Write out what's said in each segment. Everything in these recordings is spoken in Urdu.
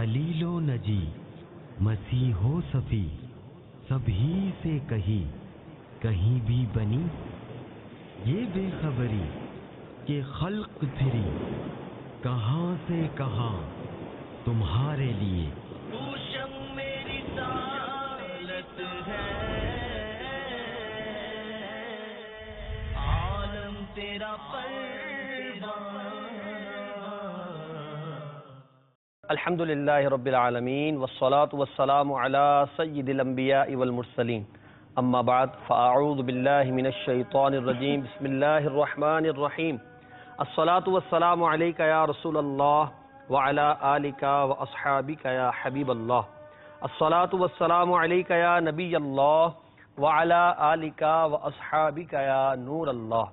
خلیل و نجی مسیح و صفی سبھی سے کہیں بھی بنی یہ بے خبری کہ خلق پھری کہاں سے کہاں تمہارے لیے پوشم میری سالت ہے عالم تیرا الحمدللہ رب العالمین والصلاة والسلام علی سید الانبیاء والمرسلین اما بعد فاعوذ باللہ من الشیطان الرجیم بسم اللہ الرحمن الرحیم الصلاة والسلام علیک یا رسول اللہ وعلی آلک واصحابک یا حبیب اللہ الصلاة والسلام علیک یا نبی اللہ وعلی آلک واصحابک یا نور اللہ۔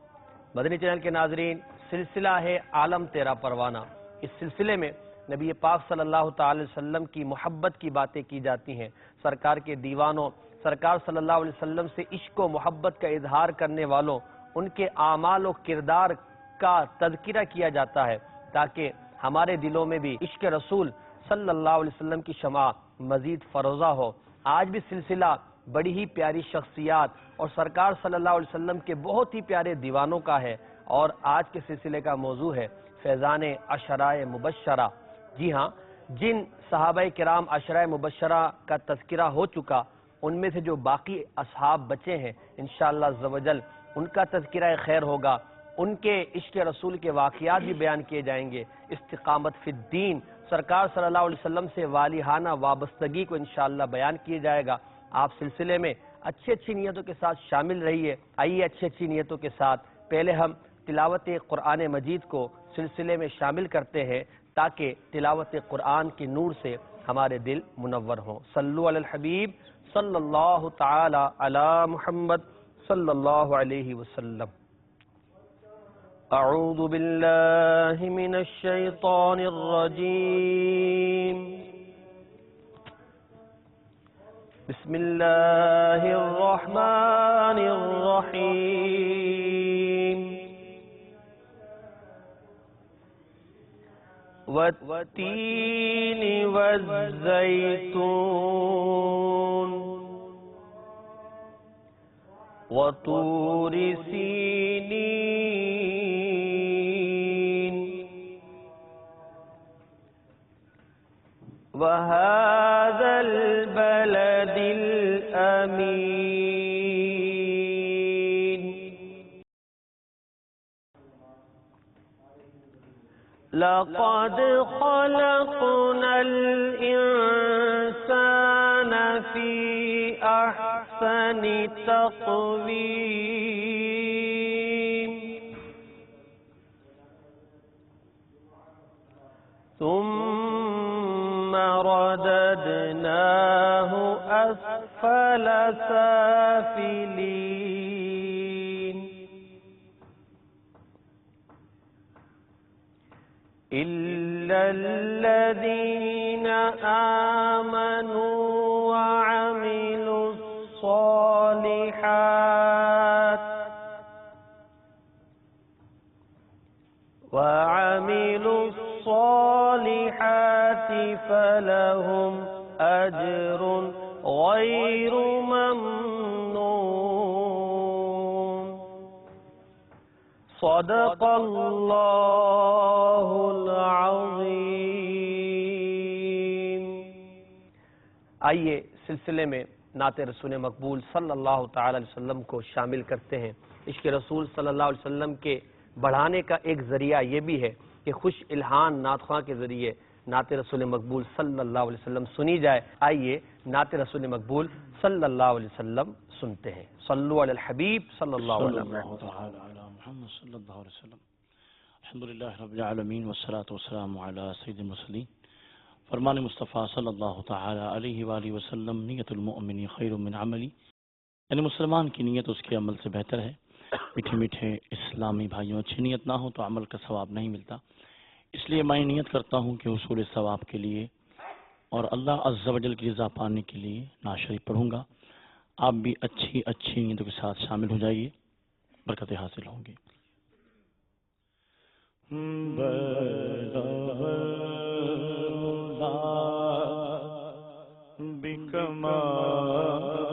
مدنی چینل کے ناظرین، سلسلہ ہے عالم تیرا پروانہ۔ اس سلسلے میں نبی پاک صلی اللہ تعالی وسلم کی محبت کی باتیں کی جاتی ہیں، سرکار کے دیوانوں، سرکار صلی اللہ علیہ وسلم سے عشق و محبت کا اظہار کرنے والوں، ان کے اعمال و کردار کا تذکرہ کیا جاتا ہے تاکہ ہمارے دلوں میں بھی عشق رسول صلی اللہ علیہ وسلم کی شمع مزید فروزہ ہو۔ آج بھی سلسلہ بڑی ہی پیاری شخصیات اور سرکار صلی اللہ علیہ وسلم کے بہت ہی پیارے دیوانوں کا ہے، اور آج کے سلسلے کا موضوع ہے فیضان عشرائے مبشرہ۔ جی ہاں، جن صحابہ کرام عشرہ مبشرہ کا تذکرہ ہو چکا، ان میں سے جو باقی اصحاب بچے ہیں انشاءاللہ عزوجل ان کا تذکرہ خیر ہوگا، ان کے عشق رسول کے واقعات بھی بیان کیے جائیں گے، استقامت فی الدین، سرکار صلی اللہ علیہ وسلم سے والہانہ وابستگی کو انشاءاللہ بیان کیا جائے گا۔ آپ سلسلے میں اچھی نیتوں کے ساتھ شامل رہیے۔ آئیے اچھی نیتوں کے ساتھ پہلے ہم تلاوت قرآن مجید کو سلسلے میں شامل کرتے ہیں تاکہ تلاوت قرآن کے نور سے ہمارے دل منور ہوں۔ صلو علی الحبیب صلی اللہ تعالی علی محمد صلی اللہ علیہ وسلم۔ اعوذ باللہ من الشیطان الرجیم، بسم اللہ الرحمن الرحیم۔ والتین والزیتون وطور سینین وهذا البلد الأمين لقد خلقنا الإنسان في أحسن تقويم ثم رددناه أسفل سافلين إلا الذين آمنوا وعملوا الصالحات فلهم أجر غير ممنون صدق اللہ العظیم۔ آئیے سلسلے میں نعت رسول مقبول صلی اللہ تعالی علیہ وسلم کو شامل کرتے ہیں۔ عشق رسول صلی اللہ علیہ وسلم کے بڑھانے کا ایک ذریعہ یہ بھی ہے کہ خوش الہان نعت خواں کے ذریعے نعت رسول مقبول صلی اللہ علیہ وسلم سنی جائے۔ آئیے نعت رسول مقبول صلی اللہ علیہ وسلم سنتے ہیں۔ صلو علی الحبیب صلی اللہ علیہ وسلم۔ محمد صلی اللہ علیہ وسلم۔ الحمدللہ رب العالمین والصلاة والسلام علی سید المرسلین۔ فرمان مصطفیٰ صلی اللہ تعالی علیہ وآلہ وسلم، نیت المؤمن خیر من عملی، یعنی مسلمان کی نیت اس کے عمل سے بہتر ہے۔ میٹھے میٹھے اسلامی بھائیوں، اچھی نیت نہ ہو تو عمل کا ثواب نہیں ملتا، اس لیے میں نیت کرتا ہوں کہ حصول ثواب کے لیے اور اللہ عز و جل کی رضا پانے کے لیے نعت شریف پڑھوں گا۔ آپ بھی اچھی نیتوں کے ساتھ شامل ہو جائیے، برکتیں حاصل ہوں گی۔ بلغ کمالہ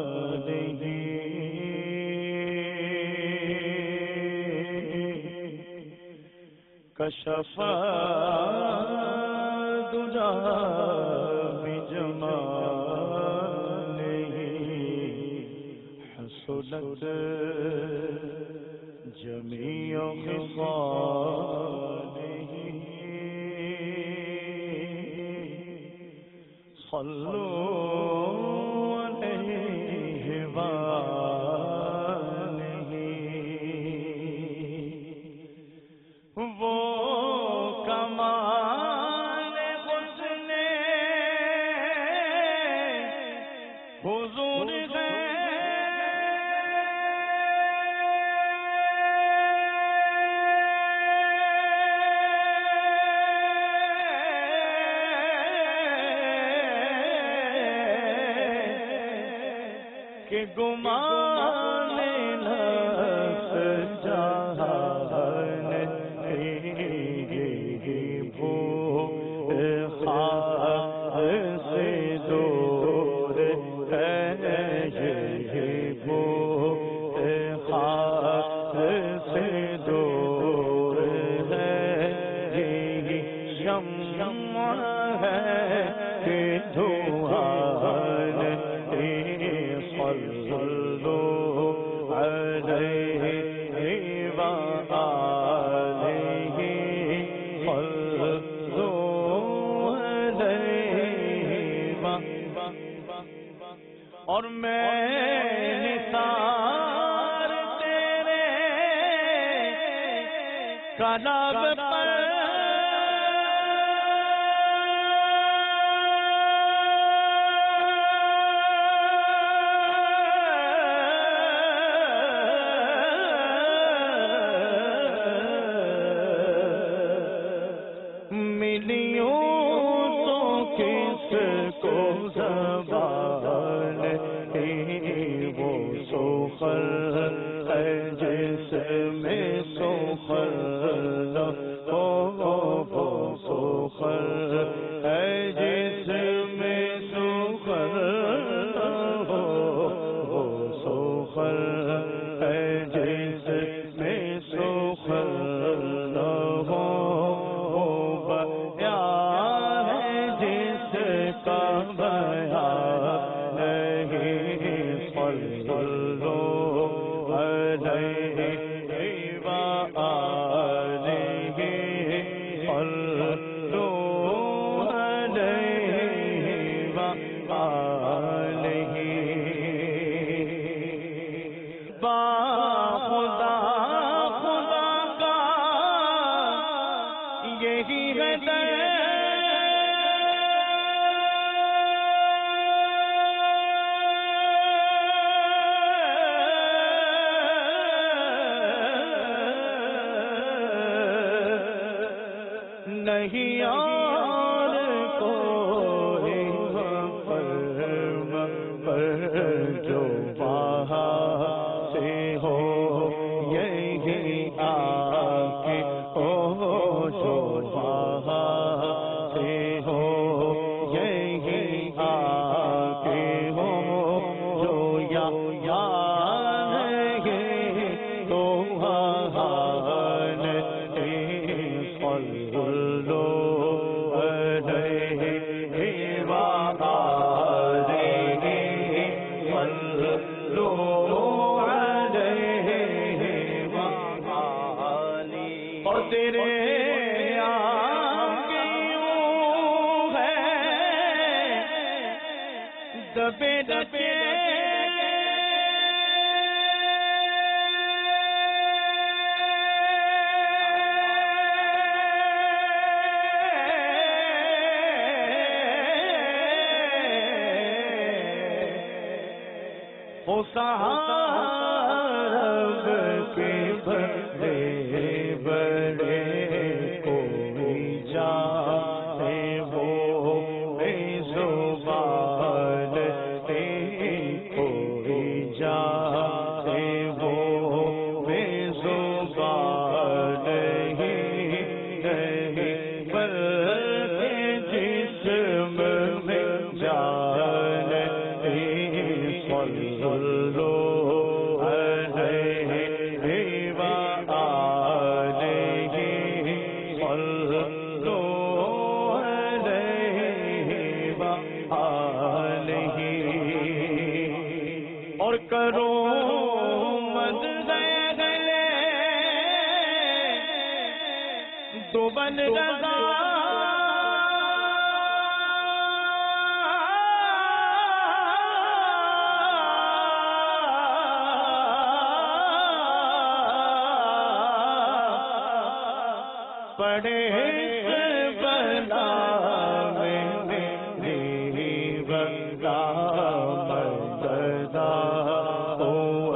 کشف الدجی بجمالہ حصلت جمیع خصالہ صلوا علیہ وآلہ وہ کمال حسن حضور ہے کہ گمان نفس جہان خاک سے دور ہے خاک سے دور ہے یہی شمع ہے کہ دھواں صلوا علیہ وآلہ صلوا علیہ اور میں نثار تیرے کلام پر کو زبان وہ سخن ہے جس میں سخن وہ سخن ہے جس میں سخن وہ سخن ہے جس میں سخن نہیں اور کوئی پر جو وہاں سے ہو یہی آکے ہو جو وہاں سے ہو یہی آکے ہو جو یا تو اور تیرے آگے یوں ہے دبے دبے وہ صحاب کے بڑے بڑے کوئی جانے وہ بے زبان کوئی جانے وہ بے زبان بلکہ جسم میں جان صلوا علیہ وآلہ صلوا علیہ وآلہ اور کرو مد گلے تو بن رضا پڑے بلا میری بلا مددا او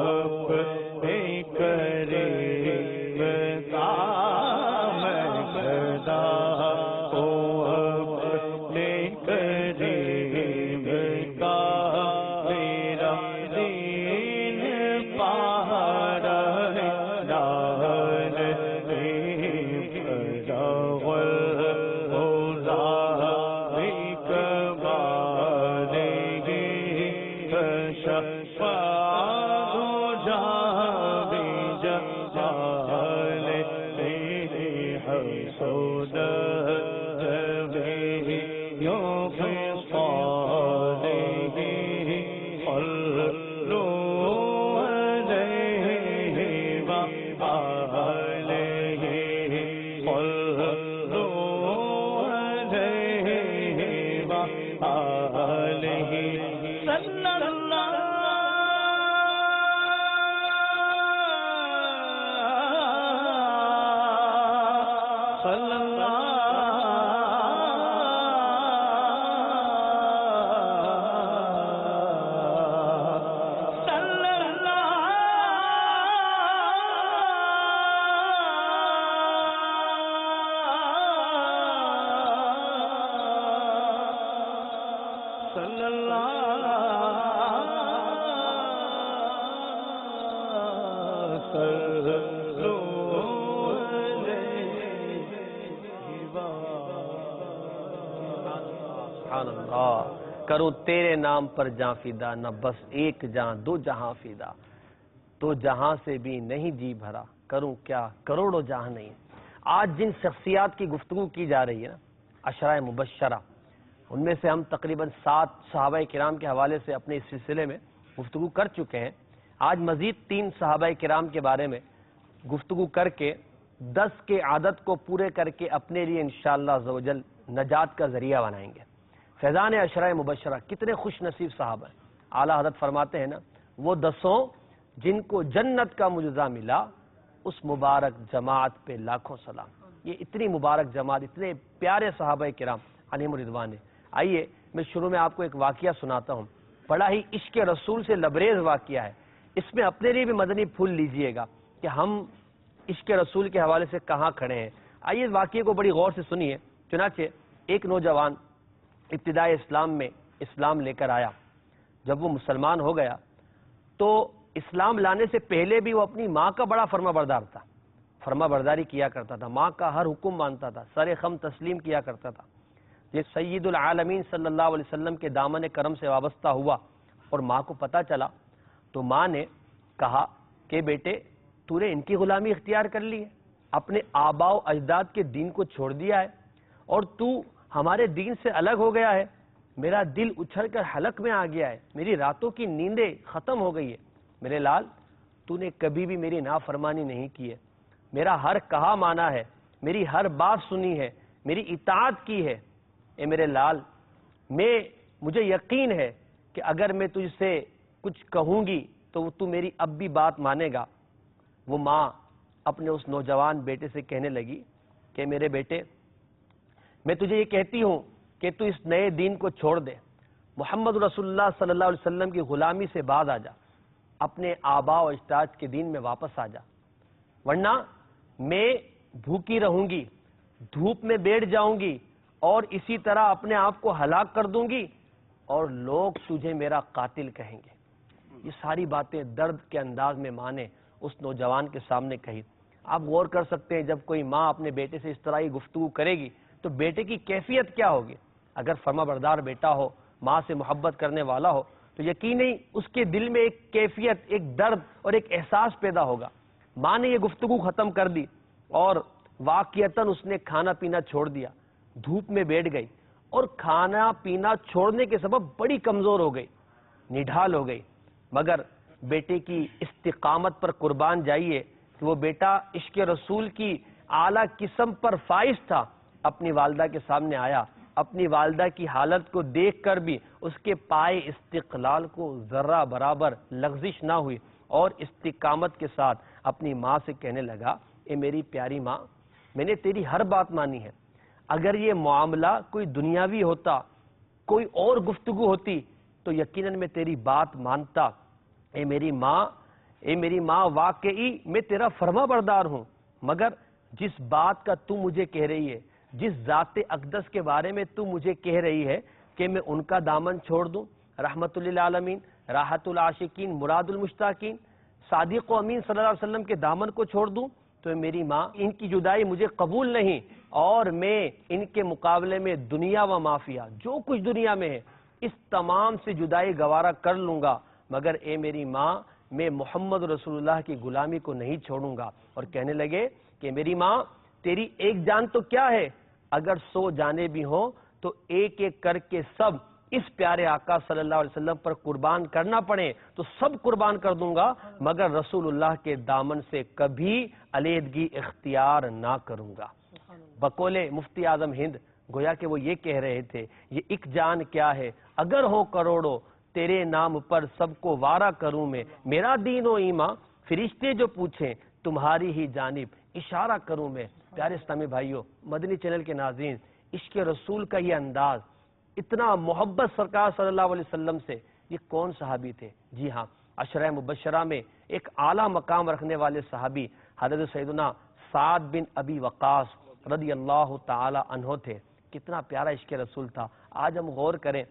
اپنے قریب کا مددا او اپنے قریب کا میرا دین پہاڑا کروں تیرے نام پر جاں فدا، نہ بس ایک جاں دو جہاں فدا، تو جہاں سے بھی نہیں جی بھرا، کروں کیا کروڑوں جہاں نہیں۔ آج جن شخصیات کی گفتگو کی جا رہی ہے نا، عشرہ مبشرہ، ان میں سے ہم تقریباً 7 صحابہ کرام کے حوالے سے اپنے اس سلسلے میں گفتگو کر چکے ہیں۔ آج مزید 3 صحابہ کرام کے بارے میں گفتگو کر کے 10 کے عادت کو پورے کر کے اپنے لیے انشاءاللہ عزوجل نجات کا ذریعہ بنائیں گے۔ فیضان عشرہ مبشرہ کتنے خوش نصیب صحابہ ہیں۔ اعلیٰ حضرت فرماتے ہیں نا، وہ 10 جن کو جنت کا مجزہ ملا، اس مبارک جماعت پہ لاکھوں سلام۔ یہ اتنی مبارک جماعت، اتنے پیارے صحابہ کرام علیہم رضوان۔ آئیے میں شروع میں آپ کو ایک واقعہ سناتا ہوں، بڑا ہی عشق رسول سے لبریز واقعہ ہے۔ اس میں اپنے لیے بھی مدنی پھول لیجئے گا کہ ہم عشق رسول کے حوالے سے کہاں کھڑے ہیں۔ آئیے اس واقعے کو بڑی غور سے سنیے۔ چنانچہ ایک نوجوان ابتدائی اسلام میں اسلام لے کر آیا۔ جب وہ مسلمان ہو گیا تو اسلام لانے سے پہلے بھی وہ اپنی ماں کا بڑا فرما بردار تھا، فرما برداری کیا کرتا تھا، ماں کا ہر حکم مانتا تھا، سر خم تسلیم کیا کرتا تھا۔ یہ سید العالمین صلی اللہ علیہ وسلم کے دامن کرم سے وابستہ ہوا اور ماں کو پتہ چلا تو ماں نے کہا کہ بیٹے تو نے ان کی غلامی اختیار کر لی ہے، اپنے آباء و اجداد کے دین کو چھوڑ دیا ہے اور تو ہمارے دین سے الگ ہو گیا ہے۔ میرا دل اچھل کر حلق میں آ گیا ہے، میری راتوں کی نیندیں ختم ہو گئی ہے۔ میرے لال تو نے کبھی بھی میری نافرمانی نہیں کی ہے، میرا ہر کہا مانا ہے، میری ہر بات سنی ہے، میری اطاعت کی ہے۔ اے میرے لال، مجھے یقین ہے کہ اگر میں تجھ سے کچھ کہوں گی تو تو میری اب بھی بات مانے گا۔ وہ ماں اپنے اس نوجوان بیٹے سے کہنے لگی کہ میرے بیٹے، میں تجھے یہ کہتی ہوں کہ تو اس نئے دین کو چھوڑ دے، محمد رسول اللہ صلی اللہ علیہ وسلم کی غلامی سے باز آ جا، اپنے آباء و اجداد کے دین میں واپس آ جا، ورنہ میں بھوکی رہوں گی، دھوپ میں بیٹھ جاؤں گی اور اسی طرح اپنے آپ کو ہلاک کر دوں گی اور لوگ تجھے میرا قاتل کہیں گے۔ یہ ساری باتیں درد کے انداز میں ماں نے اس نوجوان کے سامنے کہی۔ آپ غور کر سکتے ہیں جب کوئی ماں اپنے بیٹے سے اس طرح کی گفتگو کرے گی تو بیٹے کی کیفیت کیا ہوگی۔ اگر فرما بردار بیٹا ہو، ماں سے محبت کرنے والا ہو تو یقینی اس کے دل میں ایک کیفیت، ایک درد اور ایک احساس پیدا ہوگا۔ ماں نے یہ گفتگو ختم کر دی اور واقعتاً اس نے کھانا پینا چھوڑ دیا، دھوپ میں بیٹھ گئی اور کھانا پینا چھوڑنے کے سبب بڑی کمزور ہو گئی، نڈھال ہو گئی۔ مگر بیٹے کی استقامت پر قربان جائیے کہ وہ بیٹا عشق رسول کی اعلیٰ قسم پر فائز تھا، اپنی والدہ کے سامنے آیا، اپنی والدہ کی حالت کو دیکھ کر بھی اس کے پائے استقلال کو ذرہ برابر لغزش نہ ہوئی اور استقامت کے ساتھ اپنی ماں سے کہنے لگا، اے میری پیاری ماں، میں نے تیری ہر بات مانی ہے، اگر یہ معاملہ کوئی دنیاوی ہوتا، کوئی اور گفتگو ہوتی تو یقیناً میں تیری بات مانتا۔ اے میری ماں واقعی میں تیرا فرما بردار ہوں، مگر جس بات کا تو مجھے کہہ رہی ہے، جس ذات اقدس کے بارے میں تو مجھے کہہ رہی ہے کہ میں ان کا دامن چھوڑ دوں، رحمت للعالمین، راحت العاشقین، مراد المشتاقین، صادق و امین صلی اللہ علیہ وسلم کے دامن کو چھوڑ دوں، تو میری ماں ان کی جدائی مجھے قبول نہیں، اور میں ان کے مقابلے میں دنیا و مافیا جو کچھ دنیا میں ہے اس تمام سے جدائی گوارا کر لوں گا، مگر اے میری ماں میں محمد رسول اللہ کی غلامی کو نہیں چھوڑوں گا۔ اور کہنے لگے کہ میری ماں تیری ایک جان تو کیا ہے، اگر 100 جانیں بھی ہوں تو ایک ایک کر کے سب اس پیارے آقا صلی اللہ علیہ وسلم پر قربان کرنا پڑے تو سب قربان کر دوں گا، مگر رسول اللہ کے دامن سے کبھی علیحدگی اختیار نہ کروں گا۔ بقول مفتی اعظم ہند گویا کہ وہ یہ کہہ رہے تھے، یہ ایک جان کیا ہے، اگر ہو کروڑوں تیرے نام پر سب کو وارہ کروں میں، میرا دین و ایمان فرشتے جو پوچھیں تمہاری ہی جانب اشارہ کروں میں۔ پیارے اسلامی بھائیوں، مدنی چینل کے ناظرین، عشق رسول کا یہ انداز، اتنا محبت سرکار صلی اللہ علیہ وسلم سے، یہ کون صحابی تھے؟ جی ہاں، عشرہ مبشرہ میں ایک اعلیٰ مقام رکھنے والے صحابی حضرت سیدنا سعد بن ابی وقاص رضی اللہ تعالی عنہ تھے۔ کتنا پیارا عشق رسول تھا۔ آج ہم غور کریں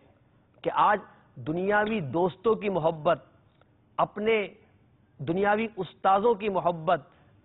کہ آج دنیاوی دوستوں کی محبت، اپنے دنیاوی استاذوں کی محبت،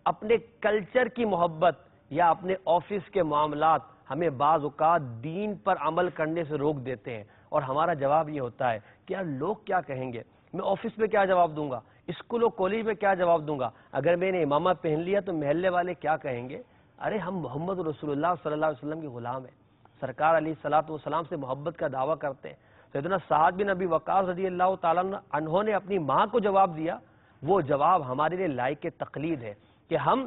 اپنے کلچر کی محبت یا اپنے آفس کے معاملات ہمیں بعض اوقات دین پر عمل کرنے سے روک دیتے ہیں، اور ہمارا جواب یہ ہوتا ہے کہ یار لوگ کیا کہیں گے، میں آفس میں کیا جواب دوں گا، اسکول و کالج میں کیا جواب دوں گا، اگر میں نے امامہ پہن لیا تو محلے والے کیا کہیں گے۔ ارے ہم محمد رسول اللہ صلی اللہ علیہ وسلم کے غلام ہیں، سرکار علیہ الصلوۃ والسلام سے محبت کا دعویٰ کرتے ہیں۔ سیدنا سعد بن ابی وقاص رضی اللہ تعالیٰ عنہ نے اپنی ماں کو جواب دیا، وہ جواب ہمارے لیے لائق تقلید ہے کہ ہم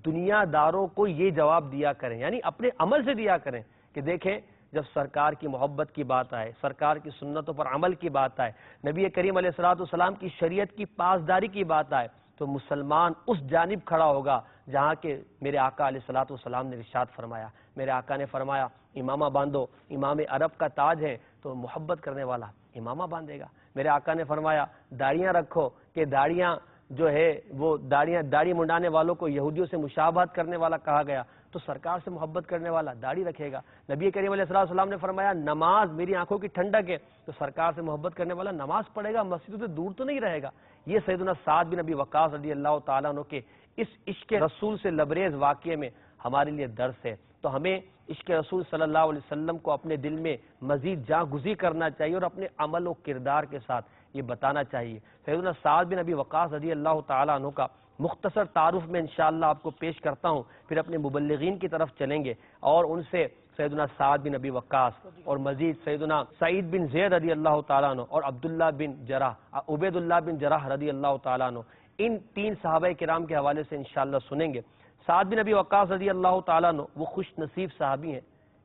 دنیا داروں کو یہ جواب دیا کریں، یعنی اپنے عمل سے دیا کریں کہ دیکھیں جب سرکار کی محبت کی بات آئے، سرکار کی سنتوں پر عمل کی بات آئے، نبی کریم علیہ الصلوۃ والسلام کی شریعت کی پاسداری کی بات آئے، تو مسلمان اس جانب کھڑا ہوگا جہاں کہ میرے آقا علیہ الصلوۃ والسلام نے ارشاد فرمایا۔ میرے آقا نے فرمایا امامہ باندھو، امام عرب کا تاج ہے تو محبت کرنے والا امامہ باندھے گا۔ میرے آقا نے فرمایا داڑیاں رکھو کہ داڑیاں جو ہے وہ داڑھی منڈانے والوں کو یہودیوں سے مشابہت کرنے والا کہا گیا، تو سرکار سے محبت کرنے والا داڑھی رکھے گا۔ نبی کریم علیہ الصلوۃ والسلام نے فرمایا نماز میری آنکھوں کی ٹھنڈک ہے، تو سرکار سے محبت کرنے والا نماز پڑھے گا، مسجدوں سے دور تو نہیں رہے گا۔ یہ سیدنا سعد بن ابی وقاص رضی اللہ تعالیٰ عنہ کے اس عشق رسول سے لبریز واقعے میں ہمارے لیے درس ہے، تو ہمیں عشق رسول صلی اللہ علیہ وسلم کو اپنے دل میں مزید جاں گزی کرنا چاہیے اور اپنے عمل و کردار کے ساتھ یہ بتانا چاہیے۔ سیدنا سعد بن ابی وقاص رضی اللہ تعالیٰ عنہ کا مختصر تعارف میں انشاءاللہ آپ کو پیش کرتا ہوں، پھر اپنے مبلغین کی طرف چلیں گے اور ان سے سیدنا سعد بن ابی وقاص اور مزید سیدنا سعید بن زید رضی اللہ تعالیٰ عنہ اور عبداللہ بن جراح، عبید اللہ بن جراح رضی اللہ تعالیٰ عنہ، ان تین صحابہ کرام کے حوالے سے انشاءاللہ سنیں گے۔ سعد بن ابی وقاص رضی اللہ تعالیٰ عنہ وہ خوش نصیب صحابی ہیں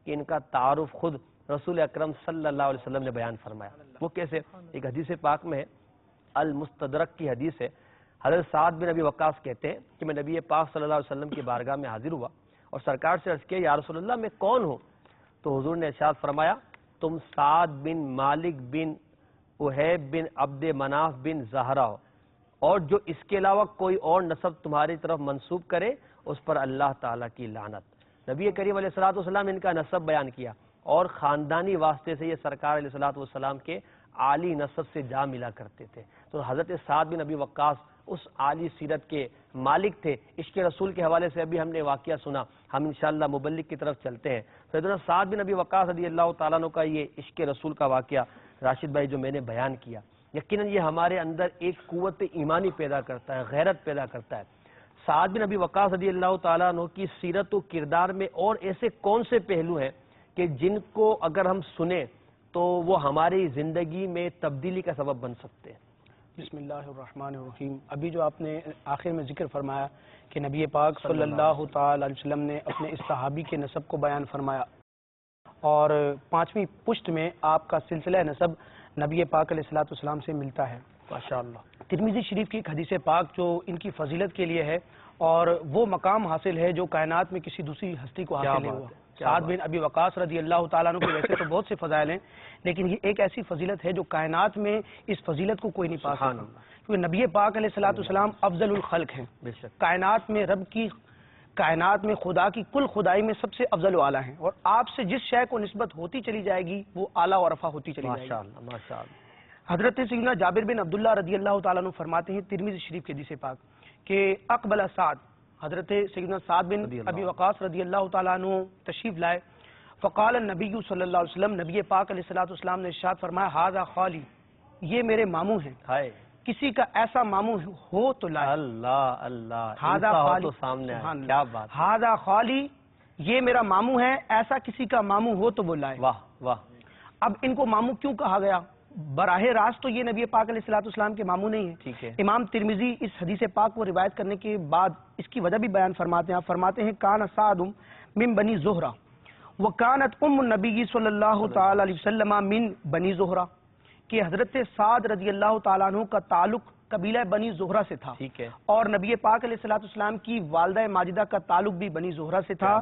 کہ ان کا تعارف خود رسول اکرم صلی اللہ علیہ وسلم نے بیان فرمایا۔ وہ کیسے؟ ایک حدیث پاک میں ہے، المستدرک کی حدیث ہے، حضرت سعد بن ابی وقاص کہتے ہیں کہ میں نبی پاک صلی اللہ علیہ وسلم کی بارگاہ میں حاضر ہوا اور سرکار سے عرض کیا یا رسول اللہ میں کون ہوں؟ تو حضور نے ارشاد فرمایا تم سعد بن مالک بن احیب بن عبد مناف بن زہرہ ہو، اور جو اس کے علاوہ کوئی اور نسب تمہاری طرف منسوب کرے اس پر اللہ تعالیٰ کی لعنت۔ نبی کریم علیہ الصلوۃ والسلام نے ان کا نسب بیان کیا اور خاندانی واسطے سے یہ سرکار علیہ الصلوۃ والسلام کے عالی نسب سے جا ملا کرتے تھے۔ تو حضرت سعد بن ابی وقاص اس عالی سیرت کے مالک تھے۔ عشق رسول کے حوالے سے ابھی ہم نے واقعہ سنا، ہم انشاءاللہ مبلغ کی طرف چلتے ہیں۔ سیدنا سعد بن ابی وقاص رضی اللہ تعالیٰ عنہ کا یہ عشق رسول کا واقعہ راشد بھائی جو میں نے بیان کیا، یقیناً یہ ہمارے اندر ایک قوت ایمانی پیدا کرتا ہے، غیرت پیدا کرتا ہے۔ سعد بن ابی وقاص رضی اللہ تعالیٰ عنہ کی سیرت و کردار میں اور ایسے کون سے پہلو ہیں کہ جن کو اگر ہم سنیں تو وہ ہماری زندگی میں تبدیلی کا سبب بن سکتے ہیں؟ بسم اللہ الرحمن الرحیم۔ ابھی جو آپ نے آخر میں ذکر فرمایا کہ نبی پاک صلی اللہ تعالی علیہ وسلم نے اپنے اس صحابی کے نسب کو بیان فرمایا، اور 5ویں پشت میں آپ کا سلسلہ نسب نبی پاک علیہ الصلوۃ والسلام سے ملتا ہے ماشاءاللہ۔ ترمذی شریف کی ایک حدیث پاک جو ان کی فضیلت کے لیے ہے، اور وہ مقام حاصل ہے جو کائنات میں کسی دوسری ہستی کو حاصل نہیں ہوا۔ سعد بن ابی وقاص رضی اللہ تعالیٰ عنہ کے ویسے تو بہت سے فضائل ہیں، لیکن یہ ایک ایسی فضیلت ہے جو کائنات میں اس فضیلت کو کوئی نہیں پا سکتا، کیونکہ نبی پاک علیہ الصلوۃ والسلام افضل الخلق ہیں۔ بے شک کائنات میں کائنات میں خدا کی کل خدائی میں سب سے افضل و اعلیٰ ہیں، اور آپ سے جس شے کو نسبت ہوتی چلی جائے گی وہ اعلیٰ و رفع ہوتی چلی جائے گی۔ ماشاءاللہ ماشاءاللہ۔ حضرت سیدنا جابر بن عبداللہ رضی اللہ تعالیٰ عنہ فرماتے ہیں ترمذی شریف کے حدیث پاک کہ اقبل سعد، حضرت سیدنا سعد بن ابی وقاص رضی اللہ تعالیٰ عنہ تشریف لائے، فقال النبی صلی اللہ علیہ وسلم، نبی پاک علیہ الصلوۃ والسلام نے ارشاد فرمایا، ھذا خالی، یہ میرے ماموں ہیں، ہائے کسی کا ایسا ماموں ہو تو لائے۔ اللہ اللہ، ھذا ایسا ہو خالی، تو سامنے آئے، سبحان اللہ، کیا بات، ھذا خالی، یہ میرا ماموں ہے، ایسا کسی کا ماموں ہو تو وہ لائے۔ واہ واہ۔ اب ان کو ماموں کیوں کہا گیا؟ براہ راست تو یہ نبی پاک علیہ الصلوۃ والسلام کے ماموں نہیں ہیں۔ ٹھیک ہے۔ امام ترمذی اس حدیث پاک کو روایت کرنے کے بعد اس کی وجہ بھی بیان فرماتے ہیں۔ آپ فرماتے ہیں کان سعد من بنی زہرہ وکانت ام النبی صلی اللہ تعالی علیہ وسلم من بنی زہرہ، کہ حضرت سعد رضی اللہ تعالیٰ عنہ کا تعلق قبیلہ بنی زہرہ سے تھا، ٹھیک ہے۔ اور نبی پاک علیہ الصلوۃ والسلام کی والدہ ماجدہ کا تعلق بھی بنی زہرہ سے تھا۔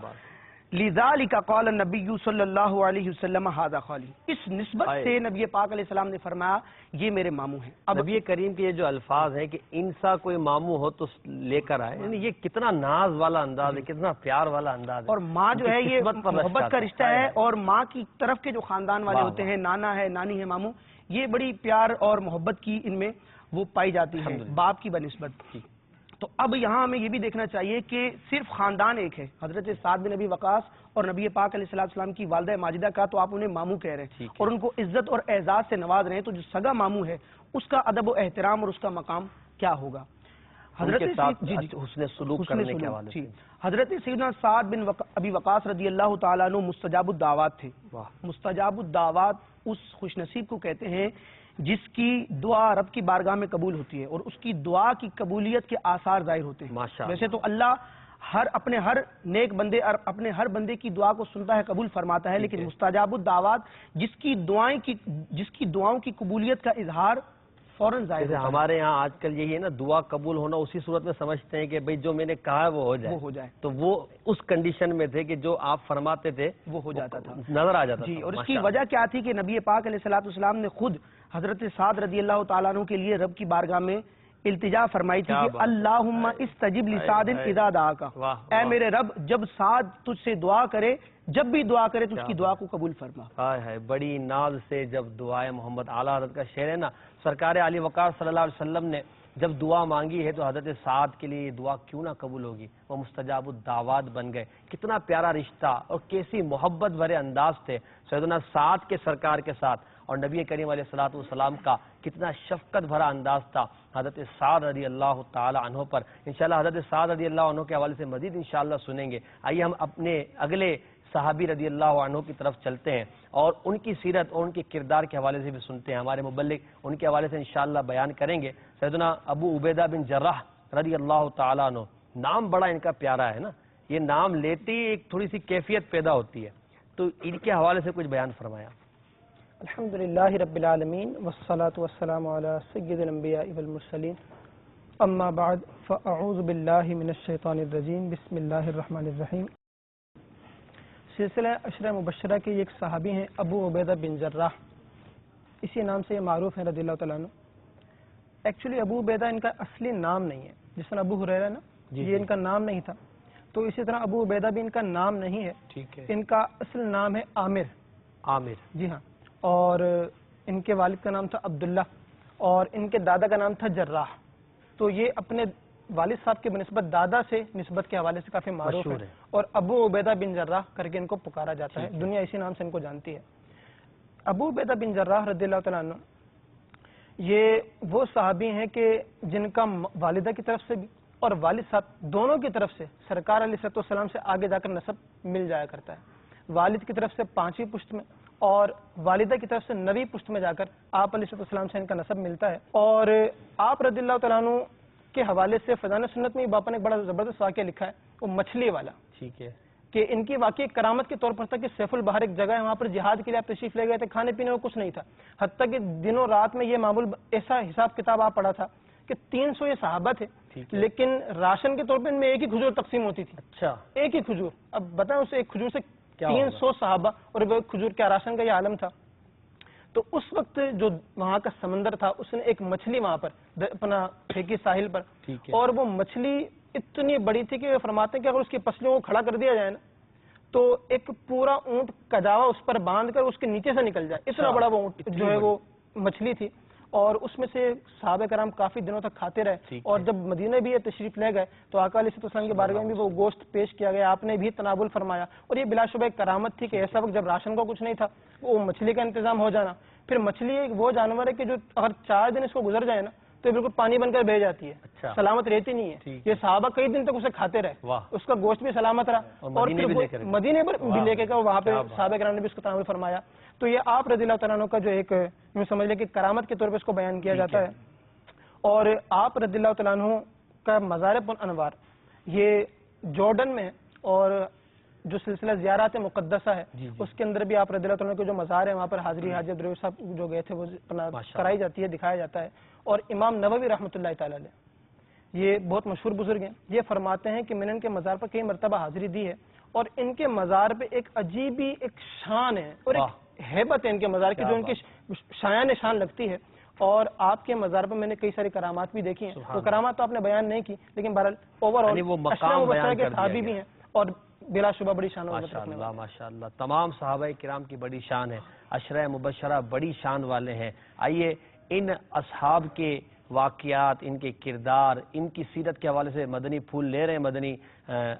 لذالک قال النبی صلی اللہ علیہ وسلم ھذا خالی، اس نسبت سے نبی پاک علیہ السلام نے فرمایا یہ میرے ماموں ہیں۔ اب نبی کریم کے یہ جو الفاظ ہیں کہ ان سا کوئی ماموں ہو تو لے کر آئے، یعنی یہ کتنا ناز والا انداز ہے، کتنا پیار والا انداز ہے، اور ماں جو ہے یہ قسمت پر محبت کا رشتہ ہے، اور ماں کی طرف کے جو خاندان والے واہ ہوتے ہیں، نانا ہے، نانی ہے، ماموں، یہ بڑی پیار اور محبت کی ان میں وہ پائی جاتی ہے باپ کی بنسبت۔ تو اب یہاں ہمیں یہ بھی دیکھنا چاہیے کہ صرف خاندان ایک ہے، حضرت سعد بن ابی وقاص اور نبی پاک علیہ الصلوۃ والسلام کی والدہ ماجدہ کا، تو آپ انہیں ماموں کہہ رہے ہیں اور ان کو عزت اور اعزاز سے نواز رہے ہیں، تو جو سگا ماموں ہے اس کا ادب و احترام اور اس کا مقام کیا ہوگا؟ حضرت حسن سلوک کرنے کے حوالے سے حضرت سیدنا سعد بن ابی وقاص رضی اللہ تعالیٰ عنہ مستجاب الدعوات تھے۔ مستجاب الدعوات اس خوش نصیب کو کہتے ہیں جس کی دعا رب کی بارگاہ میں قبول ہوتی ہے اور اس کی دعا کی قبولیت کے آثار ظاہر ہوتے ہیں۔ ویسے تو اللہ اپنے ہر نیک بندے اور اپنے ہر بندے کی دعا کو سنتا ہے، قبول فرماتا ہے، لیکن مستجاب الدعوات جس کی دعاؤں کی قبولیت کا اظہار فوراً ظاہر ہوتا ہے۔ ہمارے یہاں آج کل یہی ہے نا، دعا قبول ہونا اسی صورت میں سمجھتے ہیں کہ بھئی جو میں نے کہا ہے وہ ہو جائے، تو وہ اس کنڈیشن میں تھے کہ جو آپ فرماتے تھے وہ ہو جاتا تھا، نظر آ جاتا تھا۔ اور اس کی وجہ کیا تھی کہ نبی پاک علیہ الصلوۃ والسلام نے خود حضرت سعد رضی اللہ تعالیٰ عنہ کے لیے رب کی بارگاہ میں التجا فرمائی تھی کہ اللہم استجب لسعد اذا دعاک، اے میرے رب جب سعد تجھ سے دعا کرے، جب بھی دعا کرے تو اس کی دعا کو قبول فرما۔ ہے بڑی ناز سے جب دعائے محمد اعلیٰ حضرت کا شعر ہے نا، سرکار علی وقار صلی اللہ علیہ وسلم نے جب دعا مانگی ہے تو حضرت سعد کے لیے یہ دعا کیوں نہ قبول ہوگی، وہ مستجاب الدعوات بن گئے۔ کتنا پیارا رشتہ اور کیسی محبت بھرے انداز تھے سیدنا سعد کے سرکار کے ساتھ، اور نبی کریم علیہ الصلوۃ والسلام کا کتنا شفقت بھرا انداز تھا حضرت سعد رضی اللہ تعالی عنہ پر۔ انشاءاللہ حضرت سعد رضی اللہ عنہ کے حوالے سے مزید انشاءاللہ سنیں گے۔ آئیے ہم اپنے اگلے صحابی رضی اللہ عنہ کی طرف چلتے ہیں اور ان کی سیرت اور ان کے کردار کے حوالے سے بھی سنتے ہیں۔ ہمارے مبلغ ان کے حوالے سے انشاءاللہ بیان کریں گے۔ سیدنا ابو عبیدہ بن جراح رضی اللہ تعالیٰ عنہ، نام بڑا ان کا پیارا ہے نا، یہ نام لیتے ہی ایک تھوڑی سی کیفیت پیدا ہوتی ہے، تو ان کے حوالے سے کچھ بیان فرمایا۔ الحمدللہ رب العالمین والصلاة والسلام علی سید الانبیاء والمرسلین، اما بعد فاعوذ باللہ من الشیطان الرجیم، بسم اللہ الرحمن الرحیم۔ سلسلہ عشرہ مبشرہ کے ایک صحابی ہیں ابو عبیدہ بن جراح، اسی نام سے یہ معروف ہیں رضی اللہ تعالیٰ عنہ۔ ایکچولی ابو عبیدہ ان کا اصلی نام نہیں ہے، جس طرح ابو ہریرہ نا یہ ان کا نام نہیں تھا، تو اسی طرح ابو عبیدہ بھی ان کا نام نہیں ہے، ٹھیک ہے، ان کا اصل نام ہے عامر، جی ہاں، اور ان کے والد کا نام تھا عبداللہ اور ان کے دادا کا نام تھا جراح، تو یہ اپنے والد صاحب کے بنسبت دادا سے نسبت کے حوالے سے کافی معروف ہے، اور ابو عبیدہ بن جراح کر کے ان کو پکارا جاتا ہے، دنیا اسی نام سے ان کو جانتی ہے۔ ابو عبیدہ بن جراح رضی اللہ تعالیٰ عنہ یہ وہ صحابی ہیں کہ جن کا والدہ کی طرف سے بھی اور والد صاحب دونوں کی طرف سے سرکار علیہ السلام سے آگے جا کر نسب مل جایا کرتا ہے. والد کی طرف سے 5ویں پشت میں اور والدہ کی طرف سے 9ویں پشت میں جا کر آپ علیہ السلام سے ان کا نسب ملتا ہے. اور آپ رضی اللہ تعالیٰ عنہ کے حوالے سے فضائل سنت میں باپا نے ایک بڑا زبردست واقعہ لکھا ہے، وہ مچھلی والا. ٹھیک ہے. کہ ان کی واقعی کرامت کے طور پر تھا کہ سیف البحر ایک جگہ ہے، وہاں پر جہاد کے لیے آپ تشریف لے گئے تھے، کھانے پینے میں کچھ نہیں تھا، حتیٰ کہ دنوں رات میں یہ معمول ایسا حساب کتاب آپ پڑھا تھا کہ 300 یہ صحابہ تھے، لیکن راشن کے طور پہ ان میں ایک ہی کھجور تقسیم ہوتی تھی. اچھا. ایک ہی کھجور. اب بتائیں اسے ایک کھجور سے 300 صحابہ اور وہ کھجور کیا راشن کا یہ عالم تھا. تو اس وقت جو وہاں کا سمندر تھا اس نے ایک مچھلی وہاں پر اپنا پھینکی ساحل پر، اور وہ مچھلی اتنی بڑی تھی کہ فرماتے ہیں کہ اگر اس کی پسلیوں کو کھڑا کر دیا جائے نا تو ایک پورا اونٹ کجاوا اس پر باندھ کر اس کے نیچے سے نکل جائے، اتنا بڑا وہ اونٹ جو ہے وہ مچھلی تھی. اور اس میں سے صحابہ کرام کافی دنوں تک کھاتے رہے، اور جب مدینہ بھی یہ تشریف لے گئے تو آقا علیہ السلام کی بارگاہ میں بھی وہ گوشت پیش کیا گیا، آپ نے بھی تناول فرمایا. اور یہ بلا شبہ ایک کرامت تھی کہ ایسا وقت جب راشن کا کچھ نہیں تھا وہ مچھلی کا انتظام ہو جانا. پھر مچھلی ایک وہ جانور ہے کہ جو اگر 4 دن اس کو گزر جائے نا تو بالکل پانی بن کر بہ جاتی ہے، سلامت رہتی نہیں ہے. یہ صحابہ کئی دن تک اسے کھاتے رہے، اس کا گوشت بھی سلامت رہا، اور مدینے پر بھی لے کے گئے، وہاں پہ صحابہ کرام نے بھی اس کو تناول فرمایا. تو یہ آپ رضی اللہ تعالیٰ عنہ کا جو ایک یوں سمجھ لیں کہ کرامت کے طور پہ اس کو بیان کیا جاتا ہے. اور آپ رضی اللہ تعالیٰ عنہ کا مزار انوار یہ جارڈن میں، اور جو سلسلہ زیارات مقدسہ ہے اس کے اندر بھی آپ رضی اللہ تعالیٰ کے جو مزار ہیں وہاں پر حاضری حاجی عبدالرحیم صاحب جو گئے تھے وہ کرائی جاتی ہے، دکھایا جاتا ہے. اور امام نووی رحمۃ اللہ تعالیٰ علیہ یہ بہت مشہور بزرگ ہیں، یہ فرماتے ہیں کہ میں نے ان کے مزار پر کئی مرتبہ حاضری دی ہے، اور ان کے مزار پہ ایک عجیب ہی ایک شان ہے اور ایک ہیبت ہے ان کے مزار کی جو ان کی شایان نشان لگتی ہے. اور آپ کے مزار پر میں نے کئی ساری کرامات بھی دیکھی ہیں. تو کرامات تو آپ نے بیان نہیں کی، لیکن بہرحال اوور آل اشرا مبشرہ کے صحابی بھی ہیں اور بلا شبہ بڑی شان. ماشاء اللہ تمام صحابہ کرام کی بڑی شان ہے، عشرہ مبشرہ بڑی شان والے ہیں. آئیے ان اصحاب کے واقعات، ان کے کردار، ان کی سیرت کے حوالے سے مدنی پھول لے رہے ہیں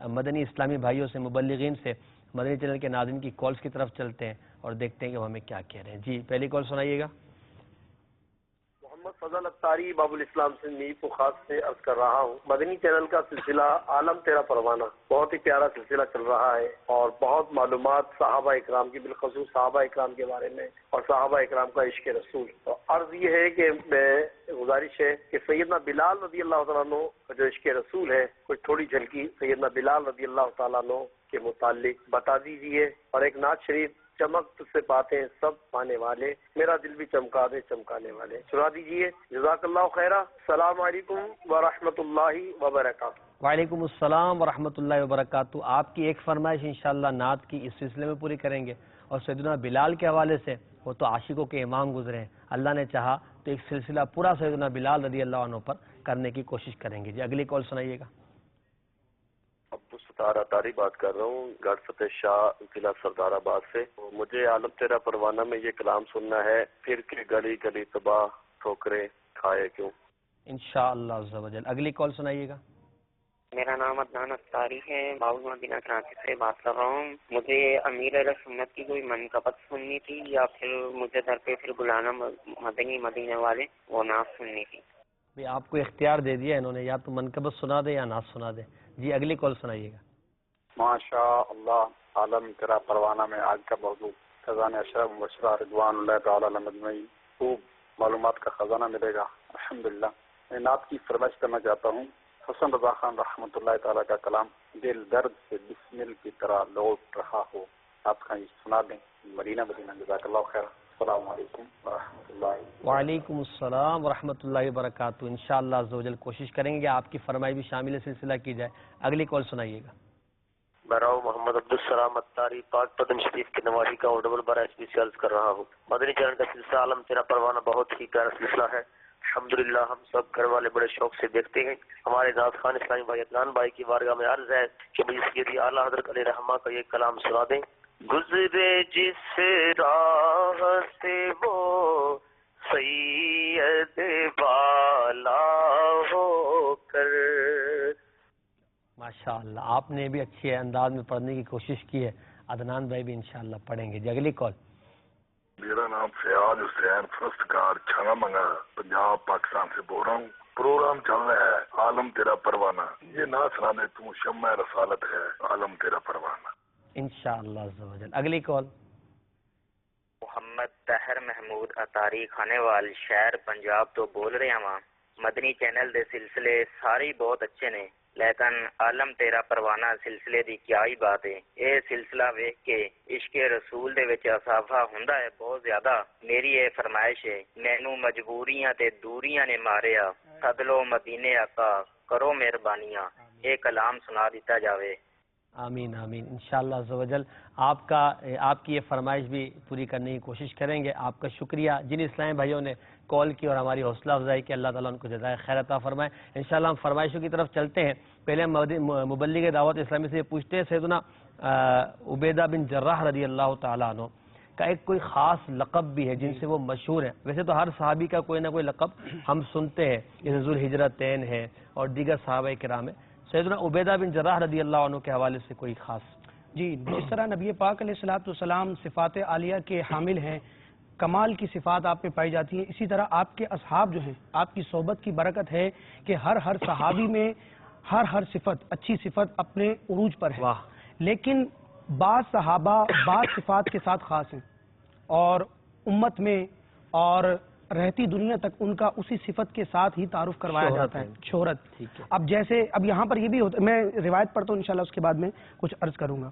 مدنی اسلامی بھائیوں سے، مبلغین سے. مدنی چینل کے ناظرین کی کالز کی طرف چلتے ہیں اور دیکھتے ہیں کہ وہ ہمیں کیا کہہ رہے ہیں. جی پہلی کال سنائیے گا. محمد فضل اختاری باب الاسلام سے میر کو خاص سے عرض کر رہا ہوں. مدنی چینل کا سلسلہ عالم تیرا پروانہ بہت ہی پیارا سلسلہ چل رہا ہے، اور بہت معلومات صحابہ اکرام کی، بالخصوص صحابہ اکرام کے بارے میں اور صحابہ اکرام کا عشق رسول. تو عرض یہ ہے کہ گزارش ہے کہ سیدنا بلال رضی اللہ تعالیٰ عنہ کا جو عشق رسول ہے کچھ تھوڑی جھلکی سیدنا بلال رضی اللہ تعالیٰ عنہ کے متعلق بتا دیجیے. اور ایک نعت شریف چمک سے باتیں سب پانے والے، میرا دل بھی چمکا دے چمکانے والے، سنا دیجیے. جزاک اللہ خیرہ. السلام علیکم ورحمۃ اللہ وبرکاتہ. وعلیکم السلام ورحمۃ اللہ وبرکاتہ. آپ کی ایک فرمائش انشاءاللہ نعت کی اس سلسلے میں پوری کریں گے، اور سیدنا بلال کے حوالے سے وہ تو عاشقوں کے امام گزرے ہیں، اللہ نے چاہا تو ایک سلسلہ پورا سیدنا بلال رضی اللہ عنہ پر کرنے کی کوشش کریں گے. جی اگلی کال سنائیے گا. عبدالستار اطاری بات کر رہا ہوں، گڑھ فتح شاہ ضلع سردار آباد سے. مجھے عالم تیرا پروانہ میں یہ کلام سننا ہے، پھر کے گلی گلی تباہ ٹھوکریں کھائے کیوں. انشاءاللہ عز و جل. اگلی کال سنائیے گا. میرا نام عدنان اختاری ہے، باول مدینہ کراچی سے بات کر رہا ہوں. مجھے امیر اہل سنت کی کوئی منقبت سننی تھی، یا پھر مجھے در پہ پھر بلانا مدنی مدینے والے وہ نعت سننی تھی. آپ کو اختیار دے دیا انہوں نے، یا تو منقبت سنا دے یا نعت سنا دے. جی اگلی کال سنائیے گا. ماشاء اللہ. عالم تیرا پروانہ میں آج کا موضوع خزانہ اشرف مبشرہ رضوان اللہ تعالی علیہ مجمعین، خوب معلومات کا خزانہ ملے گا الحمدللہ. میں نعت کی فرمائش کرنا چاہتا ہوں. حسن رضا خان رحمۃ اللہ تعالیٰ کا کلام، دل درد سے بسمل کی طرح لوٹ رہا ہو. آپ کا سنا دیں. مدینہ مدینہ. جزاک اللہ خیر. السلام علیکم ورحمۃ اللہ. وعلیکم السلام ورحمۃ اللہ وبرکاتہ. انشاءاللہ عز و جل کوشش کریں گے کہ آپ کی فرمائی بھی شامل سلسلہ کی جائے. اگلی کال سنائیے گا. میں راؤ محمد عبدالسلام اطاری پاک پدم شریف کے نواحی کا ڈبل بارہ ایس پی سے عرض کر رہا ہوں. مدنی چینل کا سلسلہ عالم تیرا پروانہ بہت ہی پیارا سلسلہ ہے الحمدللہ. ہم سب گھر والے بڑے شوق سے دیکھتے ہیں. ہمارے ناز خان اسلامی بھائی عدنان بھائی کی بارگاہ میں عرض ہے کہ مجھے سیدی اعلیٰ حضرت علیہ رحمہ کا یہ کلام سنا دیں. گزرے جس راہ سے وہ سید بالا ہو کر. ماشاءاللہ آپ نے بھی اچھے انداز میں پڑھنے کی کوشش کی ہے. عدنان بھائی بھی انشاءاللہ پڑھیں گے. جی اگلی کال. میرا نام فیاض حسین فرستکار چھانا منگا پنجاب پاکستان سے بول رہا ہوں. پروگرام چل رہا ہے عالم تیرا پروانہ. یہ نہ سنا دے تو شمع رسالت ہے عالم تیرا پروانہ. انشاءاللہ عز و جل. اگلی کال. محمد طاہر محمود اتاری کھانے وال شہر پنجاب تو بول رہے ہاں. مدنی چینل دے سلسلے سارے بہت اچھے نے لیکن عالم تیرا پروانہ سلسلے دی کیا ہی بات ہے. اے سلسلہ ویکھ کے عشق رسول دے وچ اضافہ ہوندا ہے بہت زیادہ. میری اے فرمائش ہے مینوں مجبوریاں تے دوریاں نے ماریا سدلو مدینے آقا کرو مہربانیاں. اے کلام سنا دیتا جاوے. آمین آمین. انشاءاللہ عز و جل آپ کی یہ فرمائش بھی پوری کرنے کی کوشش کریں گے. آپ کا شکریہ جن اسلامی بھائیوں نے کال کی اور ہماری حوصلہ افزائی کی. اللہ تعالیٰ ان کو جزائے خیر عطا فرمائے. انشاءاللہ ہم فرمائشوں کی طرف چلتے ہیں. پہلے ہم مبلغ دعوت اسلامی سے پوچھتے ہیں سیدنا عبیدہ بن جراح رضی اللہ تعالیٰ عنہ کا ایک کوئی خاص لقب بھی ہے جن سے وہ مشہور ہے. ویسے تو ہر صحابی کا کوئی نہ کوئی لقب ہم سنتے ہیں جیسے ذوالہجرتین ہے اور دیگر صحابہ کرام ہے. سیدنا عبیدہ بن جراح رضی اللہ عنہ کے حوالے سے کوئی خاص. جی جس طرح نبی پاک علیہ السلام صفات عالیہ کے حامل ہیں کمال کی صفات آپ میں پائی جاتی ہیں اسی طرح آپ کے اصحاب جو ہیں آپ کی صحبت کی برکت ہے کہ ہر صحابی میں ہر صفت اچھی صفت اپنے عروج پر ہے. لیکن بعض صحابہ بعض صفات کے ساتھ خاص ہیں اور امت میں اور رہتی دنیا تک ان کا اسی صفت کے ساتھ ہی تعارف کروایا جاتا ہے شہرت. اب جیسے اب یہاں پر یہ بھی ہوتا ہے میں روایت پڑھتا ہوں انشاءاللہ اس کے بعد میں کچھ عرض کروں گا.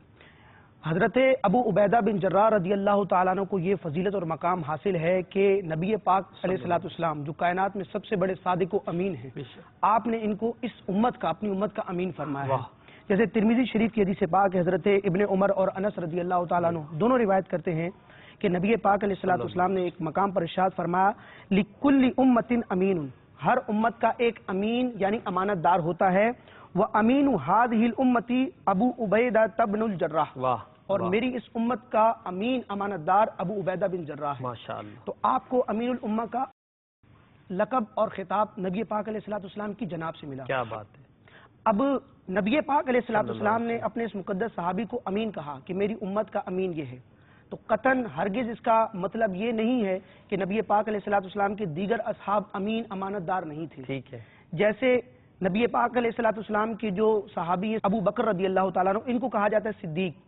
حضرت ابو عبیدہ بن جراح رضی اللہ تعالیٰ عنہ کو یہ فضیلت اور مقام حاصل ہے کہ نبی پاک علیہ السلام جو کائنات میں سب سے بڑے صادق و امین ہیں آپ نے ان کو اس امت کا اپنی امت کا امین فرمایا ہے. جیسے ترمذی شریف کی حدیث پاک حضرت ابن عمر اور انس رضی اللہ تعالیٰ عنہ دونوں روایت کرتے ہیں کہ نبی پاک علیہ السلام نے ایک مقام پر ارشاد فرمایا لِكُلِّ أُمَّةٍ أَمِينٌ ہر امت کا ایک امین یعنی امانت دار ہوتا ہے. وَأَمِينُ هَذِهِ الْأُمَّةِ أَبُو عُبَيْدَةَ بْنُ الْجَرَّاحِ اور میری اس امت کا امین امانت دار ابو عبیدہ بن جراح ہے. تو آپ کو امین الامہ کا لقب اور خطاب نبی پاک علیہ السلام کی جناب سے ملا. کیا بات ہے. اب نبی پاک علیہ السلام نے اپنے اس مقدس صحابی کو امین کہا کہ میری امت کا امین یہ ہے تو قطعاً ہرگز اس کا مطلب یہ نہیں ہے کہ نبی پاک علیہ السلام کے دیگر اصحاب امین امانت دار نہیں تھے. ٹھیک ہے. جیسے نبی پاک علیہ السلام کی جو صحابی ہیں ابو بکر رضی اللہ تعالیٰ عنہ ان کو کہا جاتا ہے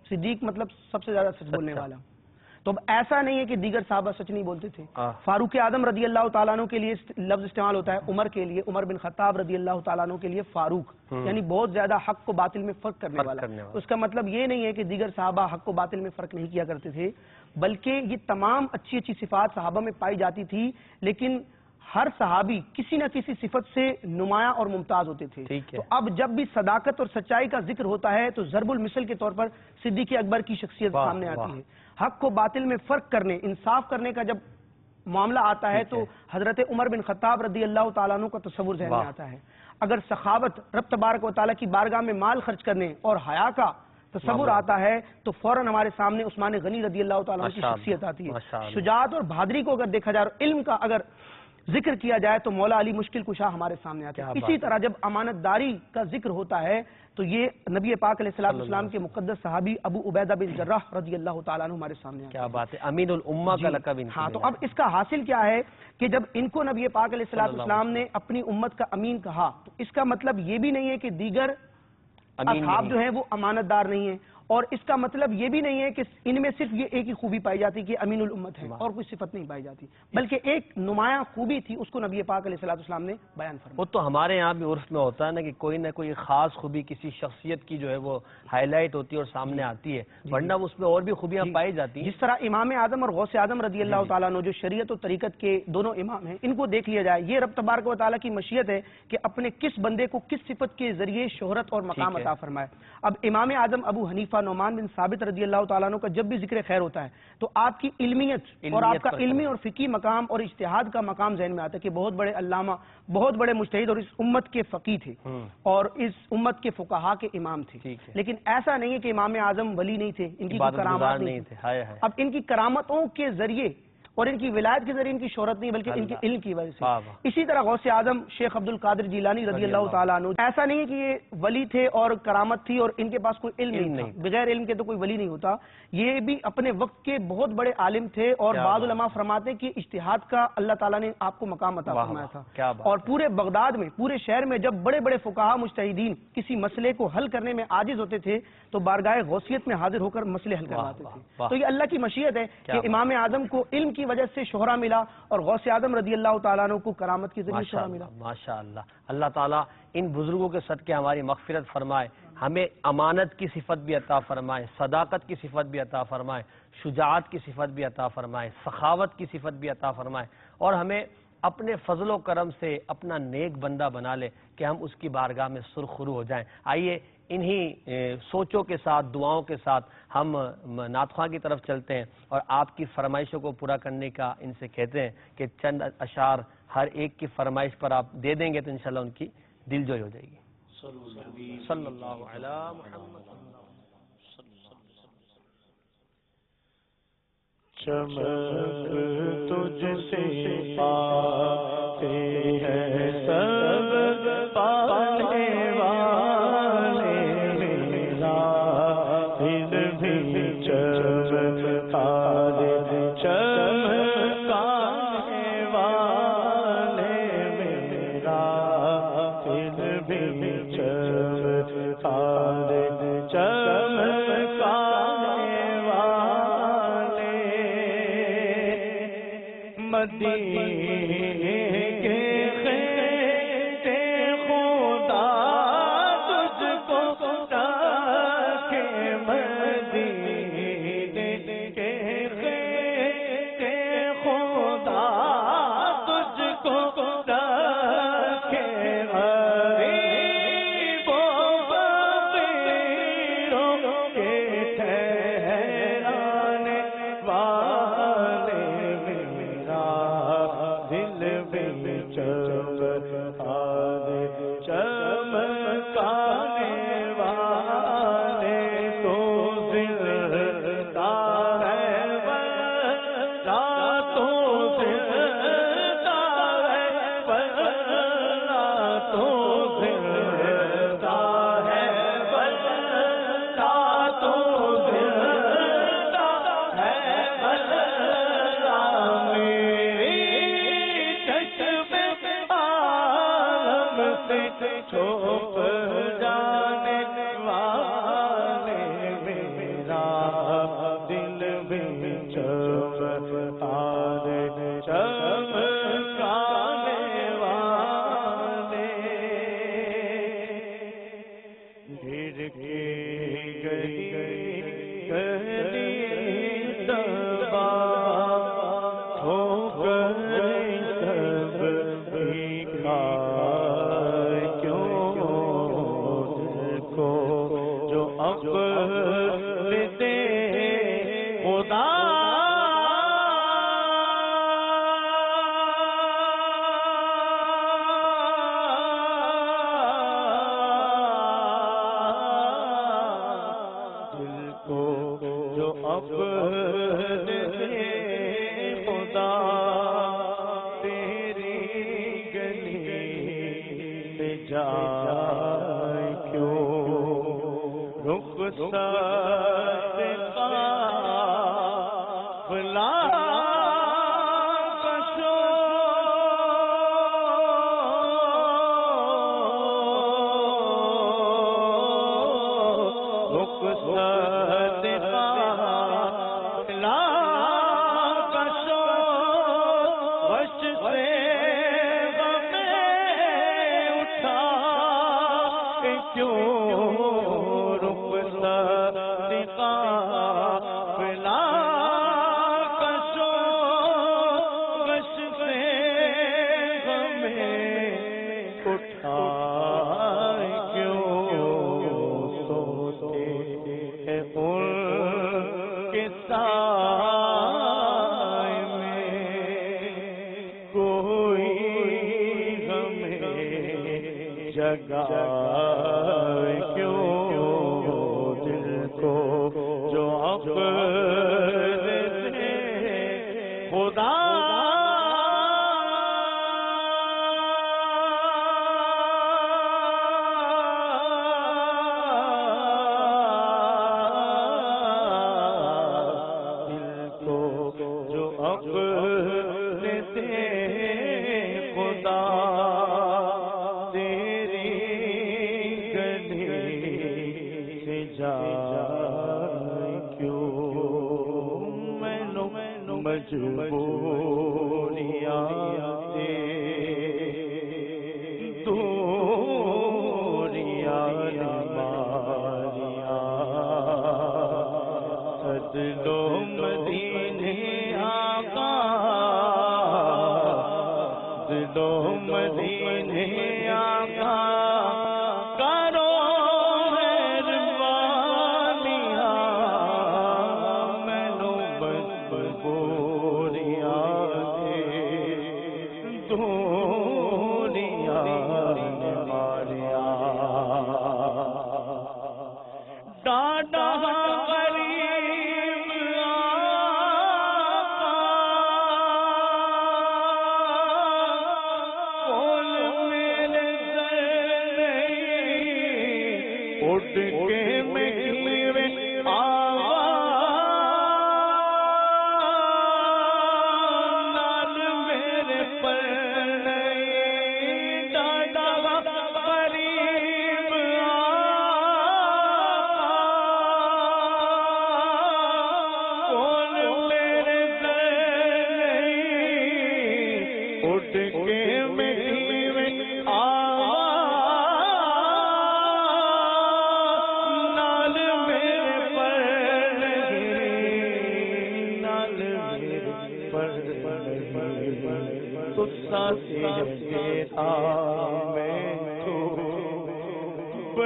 صدیق مطلب سب سے زیادہ سچ بولنے والا. تو اب ایسا نہیں ہے کہ دیگر صحابہ سچ نہیں بولتے تھے. فاروق اعظم رضی اللہ تعالیٰ عنہ کے لیے لفظ استعمال ہوتا ہے عمر کے لیے عمر بن خطاب رضی اللہ تعالیٰ عنہ کے لیے فاروق یعنی بہت زیادہ حق و باطل میں فرق کرنے والا. اس کا مطلب یہ نہیں ہے کہ دیگر صحابہ حق و باطل میں فرق نہیں کیا کرتے تھے بلکہ یہ تمام اچھی صفات صحابہ میں پائی جاتی تھی لیکن ہر صحابی کسی نہ کسی صفت سے نمایاں اور ممتاز ہوتے تھے. تو اب جب بھی صداقت اور سچائی کا ذکر ہوتا ہے تو ضرب المثل کے طور پر صدیق اکبر کی شخصیت سامنے آتی ہے. حق و باطل میں فرق کرنے انصاف کرنے کا جب معاملہ آتا ہے تو حضرت عمر بن خطاب رضی اللہ تعالیٰ عنہ کا تصور ذہن میں آتا ہے. اگر سخاوت رب تبارک و تعالیٰ کی بارگاہ میں مال خرچ کرنے اور حیا کا تصور آتا ہے تو فوراً ہمارے سامنے عثمان غنی رضی اللہ تعالیٰ عنہ کی شخصیت آتی ہے. شجاعت اور بہادری کو اگر دیکھا جائے اور علم کا اگر ذکر کیا جائے تو مولا علی مشکل کشا ہمارے سامنے آتے ہیں. اسی طرح جب امانت داری کا ذکر ہوتا ہے تو یہ نبی پاک علیہ السلام کے مقدس صحابی ابو عبیدہ بن جراح رضی اللہ تعالیٰ عنہ ہمارے سامنے آتے ہیں. کیا بات ہے. امین الامہ کا لقب. ہاں تو اب اس کا حاصل کیا ہے کہ جب ان کو نبی پاک علیہ السلام نے اپنی امت کا امین کہا تو اس کا مطلب یہ بھی نہیں ہے کہ دیگر اصحاب جو ہیں وہ امانت دار نہیں ہیں اور اس کا مطلب یہ بھی نہیں ہے کہ ان میں صرف یہ ایک ہی خوبی پائی جاتی کہ امین الامت ہے اور کوئی صفت نہیں پائی جاتی بلکہ ایک نمایاں خوبی تھی اس کو نبی پاک علیہ السلام نے بیان فرمایا. وہ تو ہمارے یہاں بھی عرف میں ہوتا ہے نا کہ کوئی نہ کوئی خاص خوبی کسی شخصیت کی جو ہے وہ ہائی لائٹ ہوتی ہے اور سامنے آتی ہے ورنہ اس میں اور بھی خوبیاں پائی جاتی ہیں. جس طرح امام اعظم اور غوث اعظم رضی اللہ تعالیٰ عنہ جو شریعت و طریقت کے دونوں امام ہیں ان کو دیکھ لیا جائے یہ رب تبارک و تعالیٰ کی مشیت ہے کہ اپنے کس بندے کو کس صفت کے ذریعے شہرت اور مقام عطا فرمائے. اب امام اعظم ابو حنیفہ نعمان بن ثابت رضی اللہ تعالیٰ عنہ کا جب بھی ذکر خیر ہوتا ہے تو آپ کی علمیت اور آپ کا علمی اور فقہی مقام اور اجتہاد کا مقام ذہن میں آتا ہے کہ بہت بڑے علامہ بہت بڑے مجتہد اور اس امت کے فقیہ تھے اور اس امت کے فقہا کے امام تھے. لیکن ایسا نہیں ہے کہ امام اعظم ولی نہیں تھے ان کی کرامات نہیں تھے. اب ان کی کرامتوں کے ذریعے اور ان کی ولایت کے ذریعے ان کی شہرت نہیں بلکہ ان کے علم کی وجہ واہ سے. اسی طرح غوث اعظم شیخ عبد القادر جیلانی رضی اللہ تعالیٰ عنہ، ایسا نہیں ہے کہ یہ ولی تھے اور کرامت تھی اور ان کے پاس کوئی علم نہیں تھا، بغیر علم کے تو کوئی ولی نہیں ہوتا. یہ بھی اپنے وقت کے بہت بڑے عالم تھے اور بعض علماء فرماتے ہیں کہ اجتہاد کا اللہ تعالیٰ نے آپ کو مقام عطا فرمایا تھا. اور پورے بغداد میں، پورے شہر میں جب بڑے بڑے فقہا مجتہدین کسی مسئلے کو حل کرنے میں عاجز ہوتے تھے تو بارگاہ غوثیت میں حاضر ہو کر مسئلے حل کرواتے تھے. تو یہ اللہ کی مشیت ہے کہ امام اعظم کو علم کی وجہ سے شہرہ ملا اور غوث اعظم رضی اللہ تعالیٰ عنہ کو کرامت کے ذریعے شہرہ ملا. ماشاء اللہ. اللہ تعالیٰ ان بزرگوں کے صدقے ہماری مغفرت فرمائے، ہمیں امانت کی صفت بھی عطا فرمائے، صداقت کی صفت بھی عطا فرمائے، شجاعت کی صفت بھی عطا فرمائے، سخاوت کی صفت بھی عطا فرمائے، اور ہمیں اپنے فضل و کرم سے اپنا نیک بندہ بنا لے کہ ہم اس کی بارگاہ میں سرخرو ہو جائیں. آئیے انہی سوچوں کے ساتھ، دعاؤں کے ساتھ ہم نعت خواں کی طرف چلتے ہیں اور آپ کی فرمائشوں کو پورا کرنے کا ان سے کہتے ہیں کہ چند اشعار ہر ایک کی فرمائش پر آپ دے دیں گے تو انشاءاللہ ان کی دل جوئی ہو جائے گی. صلی اللہ علی محمد. چمک تجھ سے پاتے ہیں سب پانے والے، میرا دل بھی چمکا دے چمکانے والے، میرا دل بھی چمکا دے مدینے کے خیمے خدا تجھ کو رکھے، مدینے کے خیمے خدا تجھ کو رکھے، غریبوں فقیروں کے ٹھہرانے والے، چمکانے والے تو زندہ ہے راتوں زندہ ہے راتوں زندہ ہے راتوں زندہ ہے چھوپ جانے والے، میرا دل بھی چمکانے والے. گر کے گئی گلی تباہ ہو گئی سب بھیکا، جو اب لیتے خدا دل کو، جو اب لیتے خدا تیری گلی سے جائے کیوں، رخصت قافلہ کشو، رخصت قافلہ کشو، وش سے غم اٹھا کیوں، جگائے کیوں دل کو، جو اب خدا دلو مدینے آقا دلو مدینے آقا کرو مہربانیاں مینوں بس گوریاں دوریاں ماریا ڈاڈا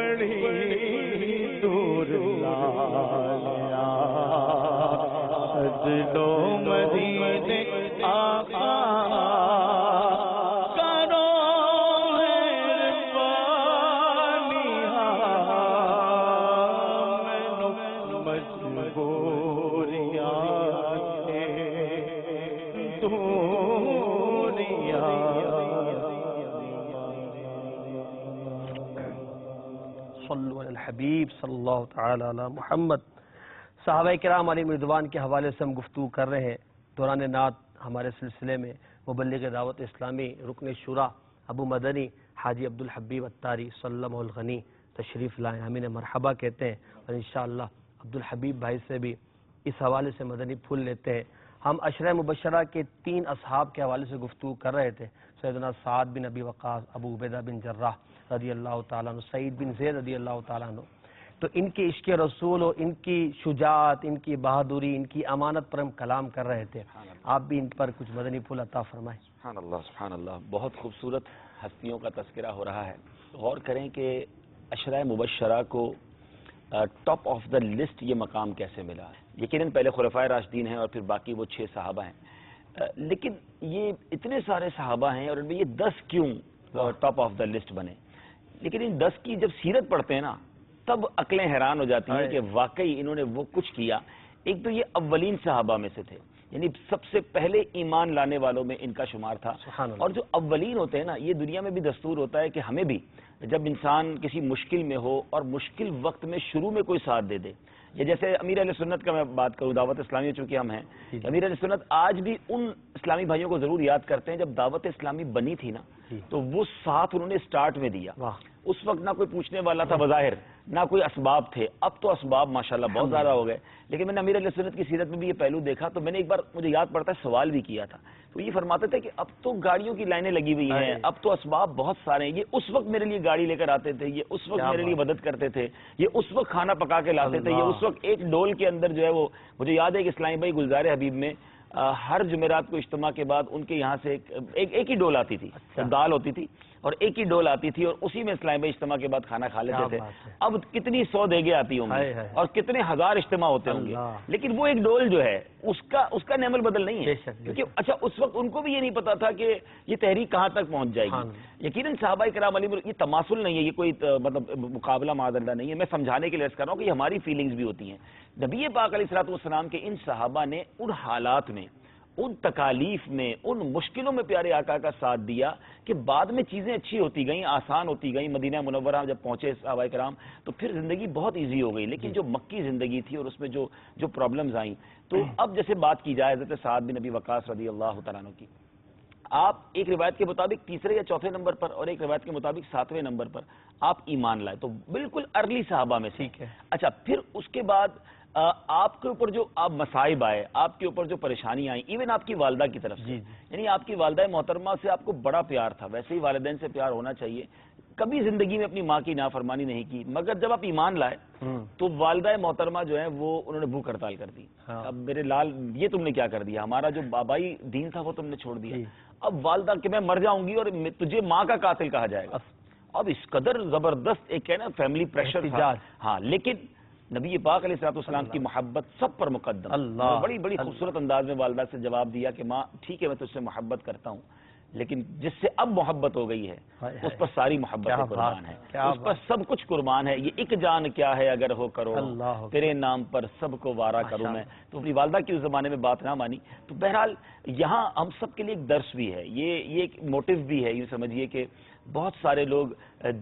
بڑی دور لایا دلو مدینے آقا کرو مہربانیاں مینوں مجبوریاں صلو علی الحبیب صلی اللہ تعالی علی محمد۔ صحابہ کرام علیہم رضوان کے حوالے سے ہم گفتگو کر رہے ہیں۔ دوران نعت ہمارے سلسلے میں مبلغ دعوت اسلامی رکن شورا ابو مدنی حاجی عبدالحبیب اتاری سلمہ الغنی تشریف لائیں، ہمیں مرحبا کہتے ہیں، اور انشاءاللہ عبدالحبیب بھائی سے بھی اس حوالے سے مدنی پھول لیتے ہیں۔ ہم عشرہ مبشرہ کے 3 اصحاب کے حوالے سے گفتگو کر رہے تھے، سیدنا سعد بن ابی وقاص، ابو عبیدہ بن جراح رضی اللہ تعالیٰ عنہ، سعید بن زید رضی اللہ تعالیٰ عنہ۔ تو ان کے عشق رسول اور ان کی شجاعت، ان کی بہادری، ان کی امانت پر ہم کلام کر رہے تھے۔ آپ بھی ان پر کچھ مدنی پھول عطا فرمائیں۔ سبحان اللہ، بہت خوبصورت ہستیوں کا تذکرہ ہو رہا ہے۔ غور کریں کہ عشرہ مبشرہ کو ٹاپ آف دا لسٹ یہ مقام کیسے ملا ہے۔ یقیناً پہلے خلفائے راشدین ہیں اور پھر باقی وہ 6 صحابہ ہیں، لیکن یہ اتنے سارے صحابہ ہیں اور ان میں یہ 10 کیوں ٹاپ آف دا لسٹ بنے؟ لیکن ان 10 کی جب سیرت پڑھتے ہیں نا تب عقلیں حیران ہو جاتی ہیں کہ واقعی انہوں نے وہ کچھ کیا۔ ایک تو یہ اولین صحابہ میں سے تھے، یعنی سب سے پہلے ایمان لانے والوں میں ان کا شمار تھا۔ اور جو اولین ہوتے ہیں نا، یہ دنیا میں بھی دستور ہوتا ہے کہ ہمیں بھی جب انسان کسی مشکل میں ہو اور مشکل وقت میں شروع میں کوئی ساتھ دے دے، یا جیسے امیر اہل سنت کا میں بات کروں، دعوت اسلامی چونکہ ہم ہیں، امیر اہل سنت آج بھی ان اسلامی بھائیوں کو ضرور یاد کرتے ہیں جب دعوت اسلامی بنی تھی نا، تو وہ ساتھ انہوں نے سٹارٹ میں دیا۔ اس وقت نہ کوئی پوچھنے والا تھا بظاہر، نہ کوئی اسباب تھے، اب تو اسباب ماشاءاللہ بہت زیادہ ہو گئے، لیکن میں نے امیر اہل سنت کی سیرت میں بھی یہ پہلو دیکھا، تو میں نے ایک بار مجھے یاد پڑتا ہے سوال بھی کیا تھا، تو یہ فرماتے تھے کہ اب تو گاڑیوں کی لائنیں لگی ہوئی ہیں، اب تو اسباب بہت سارے ہیں، یہ اس وقت میرے لیے گاڑی لے کر آتے تھے، یہ اس وقت میرے لیے مدد کرتے تھے، یہ اس وقت کھانا پکا کے لاتے تھے، یہ اس وقت ایک ڈول کے اندر جو ہے وہ، مجھے یاد ہے کہ اسلامی بھائی گلزار حبیب میں ہر جمعرات کو اجتماع کے بعد ان کے یہاں سے ایک ہی ڈول آتی تھی، دال ہوتی تھی اور ایک ہی ڈول آتی تھی، اور اسی میں اسلامی بھائی اجتماع کے بعد کھانا کھا لیتے تھے۔ اب کتنی 100 دیگیں آتی ہوں گی اور کتنے ہزار اجتماع ہوتے ہوں گے، لیکن وہ ایک ڈول جو ہے اس کا نعم البدل نہیں ہے، کیونکہ اچھا اس وقت ان کو بھی یہ نہیں پتا تھا کہ یہ تحریک کہاں تک پہنچ جائے گی۔ یقیناً صحابہ کرام علیہ یہ تماثل نہیں ہے، یہ کوئی مطلب مقابلہ معاذ اللہ نہیں ہے، میں سمجھانے کے لیے عرض کر رہا ہوں کہ یہ ہماری فیلنگز بھی ہوتی ہیں۔ نبی پاک علیہ الصلوۃ والسلام کے ان صحابہ نے ان حالات میں، ان تکالیف میں، ان مشکلوں میں پیارے آقا کا ساتھ دیا کہ بعد میں چیزیں اچھی ہوتی گئیں، آسان ہوتی گئیں۔ مدینہ منورہ جب پہنچے صحابہ کرام تو پھر زندگی بہت ایزی ہو گئی، لیکن جو مکی زندگی تھی اور اس میں جو پرابلمز آئیں، تو اب جیسے بات کی جائے حضرت سعد بن ابی وقاص رضی اللہ تعالیٰ عنہ کی، آپ ایک روایت کے مطابق 3 یا 4 نمبر پر اور ایک روایت کے مطابق 7ویں نمبر پر آپ ایمان لائے، تو بالکل ارلی صحابہ میں سے۔ اچھا، پھر اس کے بعد آپ کے اوپر جو آپ مصائب آئے، آپ کے اوپر جو پریشانی آئی، ایون آپ کی والدہ کی طرف سے، یعنی آپ کی والدہ محترمہ سے آپ کو بڑا پیار تھا، ویسے ہی والدین سے پیار ہونا چاہیے، کبھی زندگی میں اپنی ماں کی نافرمانی نہیں کی، مگر جب آپ ایمان لائے تو والدہ محترمہ جو ہے وہ انہوں نے بھوک ہڑتال کر دی. اب میرے لال یہ تم نے کیا کر دیا، ہمارا جو بابائی دین تھا وہ تم نے چھوڑ دیا. اب والدہ کہ میں مر جاؤں گی اور تجھے ماں کا قاتل کہا جائے گا. اب اس قدر زبردست ایک ہے نا فیملی پریشر تھا. ہاں لیکن نبی پاک علیہ الصلوۃ والسلام کی محبت سب پر مقدم. بڑی بڑی خوبصورت انداز میں والدہ سے جواب دیا کہ ماں ٹھیک ہے میں تجھ سے محبت کرتا ہوں، لیکن جس سے اب محبت ہو گئی ہے اس پر ساری محبت قربان ہے، اس پر سب کچھ قربان ہے. یہ ایک جان کیا ہے اگر ہو کرو، تیرے نام پر سب کو وارا کروں میں. تو اپنی والدہ کی اس زمانے میں بات نہ مانی. تو بہرحال یہاں ہم سب کے لیے ایک درس بھی ہے، یہ ایک موٹیو بھی ہے. یوں سمجھیے کہ بہت سارے لوگ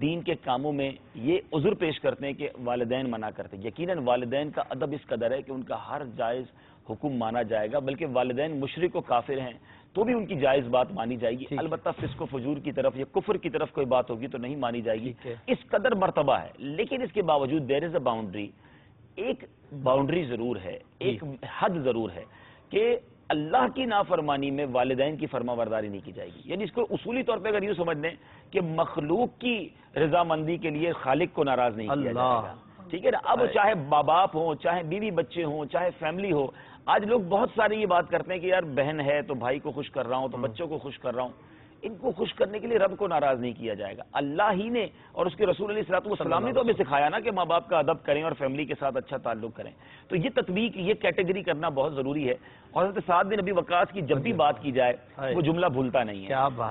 دین کے کاموں میں یہ عذر پیش کرتے ہیں کہ والدین منع کرتے ہیں. یقیناً والدین کا ادب اس قدر ہے کہ ان کا ہر جائز حکم مانا جائے گا، بلکہ والدین مشرک و کافر ہیں تو بھی ان کی جائز بات مانی جائے گی. البتہ فسق و فجور کی طرف یا کفر کی طرف کوئی بات ہوگی تو نہیں مانی جائے گی. اس قدر مرتبہ ہے. لیکن اس کے باوجود دیر از اے باؤنڈری، ایک باؤنڈری ضرور ہے، ایک حد ضرور ہے کہ اللہ کی نافرمانی میں والدین کی فرما برداری نہیں کی جائے گی. یعنی اس کو اصولی طور پہ اگر یوں سمجھ لیں کہ مخلوق کی رضامندی کے لیے خالق کو ناراض نہیں کیا جائے گا. ٹھیک ہے نا. اب چاہے ماں باپ ہوں، چاہے بیوی بچے ہوں، چاہے فیملی ہو. آج لوگ بہت سارے یہ بات کرتے ہیں کہ یار بہن ہے تو بھائی کو خوش کر رہا ہوں، تو بچوں کو خوش کر رہا ہوں. ان کو خوش کرنے کے لیے رب کو ناراض نہیں کیا جائے گا. اللہ ہی نے اور اس کے رسول علیہ الصلوۃ والسلام نے تو ہمیں سکھایا نا کہ ماں باپ کا ادب کریں اور فیملی کے ساتھ اچھا تعلق کریں. تو یہ تطبیق، یہ کیٹیگری کرنا بہت ضروری ہے. اور حضرت سعد بن ابی وقاص کی جب بھی بات کی جائے وہ جملہ بھولتا نہیں ہے.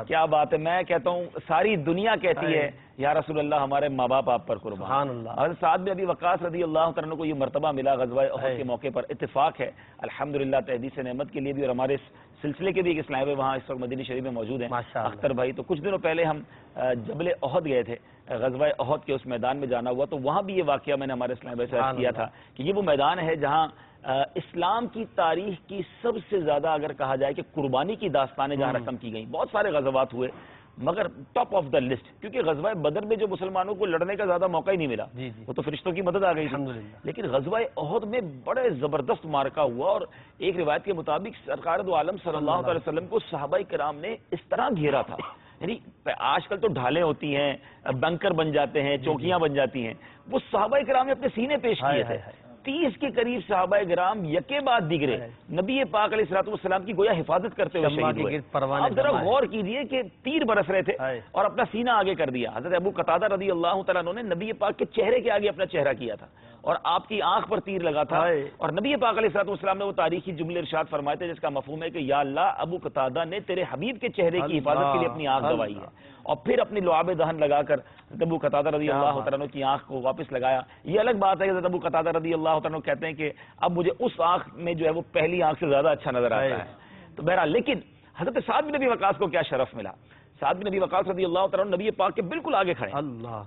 کیا بات ہے. میں کہتا ہوں ساری دنیا کہتی ہے یا رسول اللہ ہمارے ماں باپ آپ پر قربان. حضرت سعد بن ابی وقاص رضی اللہ تعالیٰ عنہ کو یہ مرتبہ ملا غزوہ احد کے موقع پر. اتفاق ہے الحمدللہ تحدیث نعمت کے لیے بھی اور ہمارے سلسلے کے بھی ایک اسلام وہاں اس وقت مدینہ شریف میں موجود ہیں اختر بھائی. تو کچھ دنوں پہلے ہم جبل احد گئے تھے، غزوہ احد کے اس میدان میں جانا ہوا. تو وہاں بھی یہ واقعہ میں نے ہمارے اسلام بھائی سے عرض کیا تھا کہ یہ وہ میدان ہے جہاں اسلام کی تاریخ کی سب سے زیادہ اگر کہا جائے کہ قربانی کی داستانیں جہاں رقم کی گئیں. بہت سارے غزوات ہوئے مگر ٹاپ آف دا لسٹ، کیونکہ غزوہ بدر میں جو مسلمانوں کو لڑنے کا زیادہ موقع ہی نہیں ملا، وہ تو فرشتوں کی مدد آ گئی تھی. لیکن غزوہ احد میں بڑے زبردست مارکا ہوا اور ایک روایت کے مطابق سرکار دو عالم صلی اللہ علیہ وسلم کو صحابہ کرام نے اس طرح گھیرا تھا. یعنی آج کل تو ڈھالیں ہوتی ہیں، بنکر بن جاتے ہیں، چوکیاں بن جاتی ہیں. وہ صحابہ کرام نے اپنے سینے پیش کیے تھے. 30 کے قریب صحابہ کرام یکے بعد دیگرے نبی پاک علیہ الصلوۃ والسلام کی گویا حفاظت کرتے ہوئے شہید ہوئے. آپ ذرا غور کیجئے کہ تیر برس رہے تھے اور اپنا سینہ آگے کر دیا. حضرت ابو قتادہ رضی اللہ تعالیٰ عنہ نے نبی پاک کے چہرے کے آگے اپنا چہرہ کیا تھا اور آپ کی آنکھ پر تیر لگا تھا. اور نبی پاک علیہ الصلوۃ والسلام نے وہ تاریخی جملے ارشاد فرمائے تھے جس کا مفہوم ہے کہ یا اللہ ابو قتادہ نے تیرے حبیب کے چہرے کی حفاظت کے لیے اپنی آنکھ گوائی ہے. اور پھر اپنی لعاب دہن لگا کر ابو قتادہ رضی اللہ تعالیٰ عنہ کی آنکھ کو واپس لگایا. یہ الگ بات ہے کہ ابو قتادہ رضی اللہ تعالیٰ عنہ کہتے ہیں کہ اب مجھے اس آنکھ میں جو ہے وہ پہلی آنکھ سے زیادہ اچھا نظر آتا ہے. تو بہرحال لیکن حضرت سعد بن ابی وقاص کو کیا شرف ملا. سعد بن ابی وقاص رضی اللہ تعالیٰ عنہ نبی پاک کے بالکل آگے کھڑے.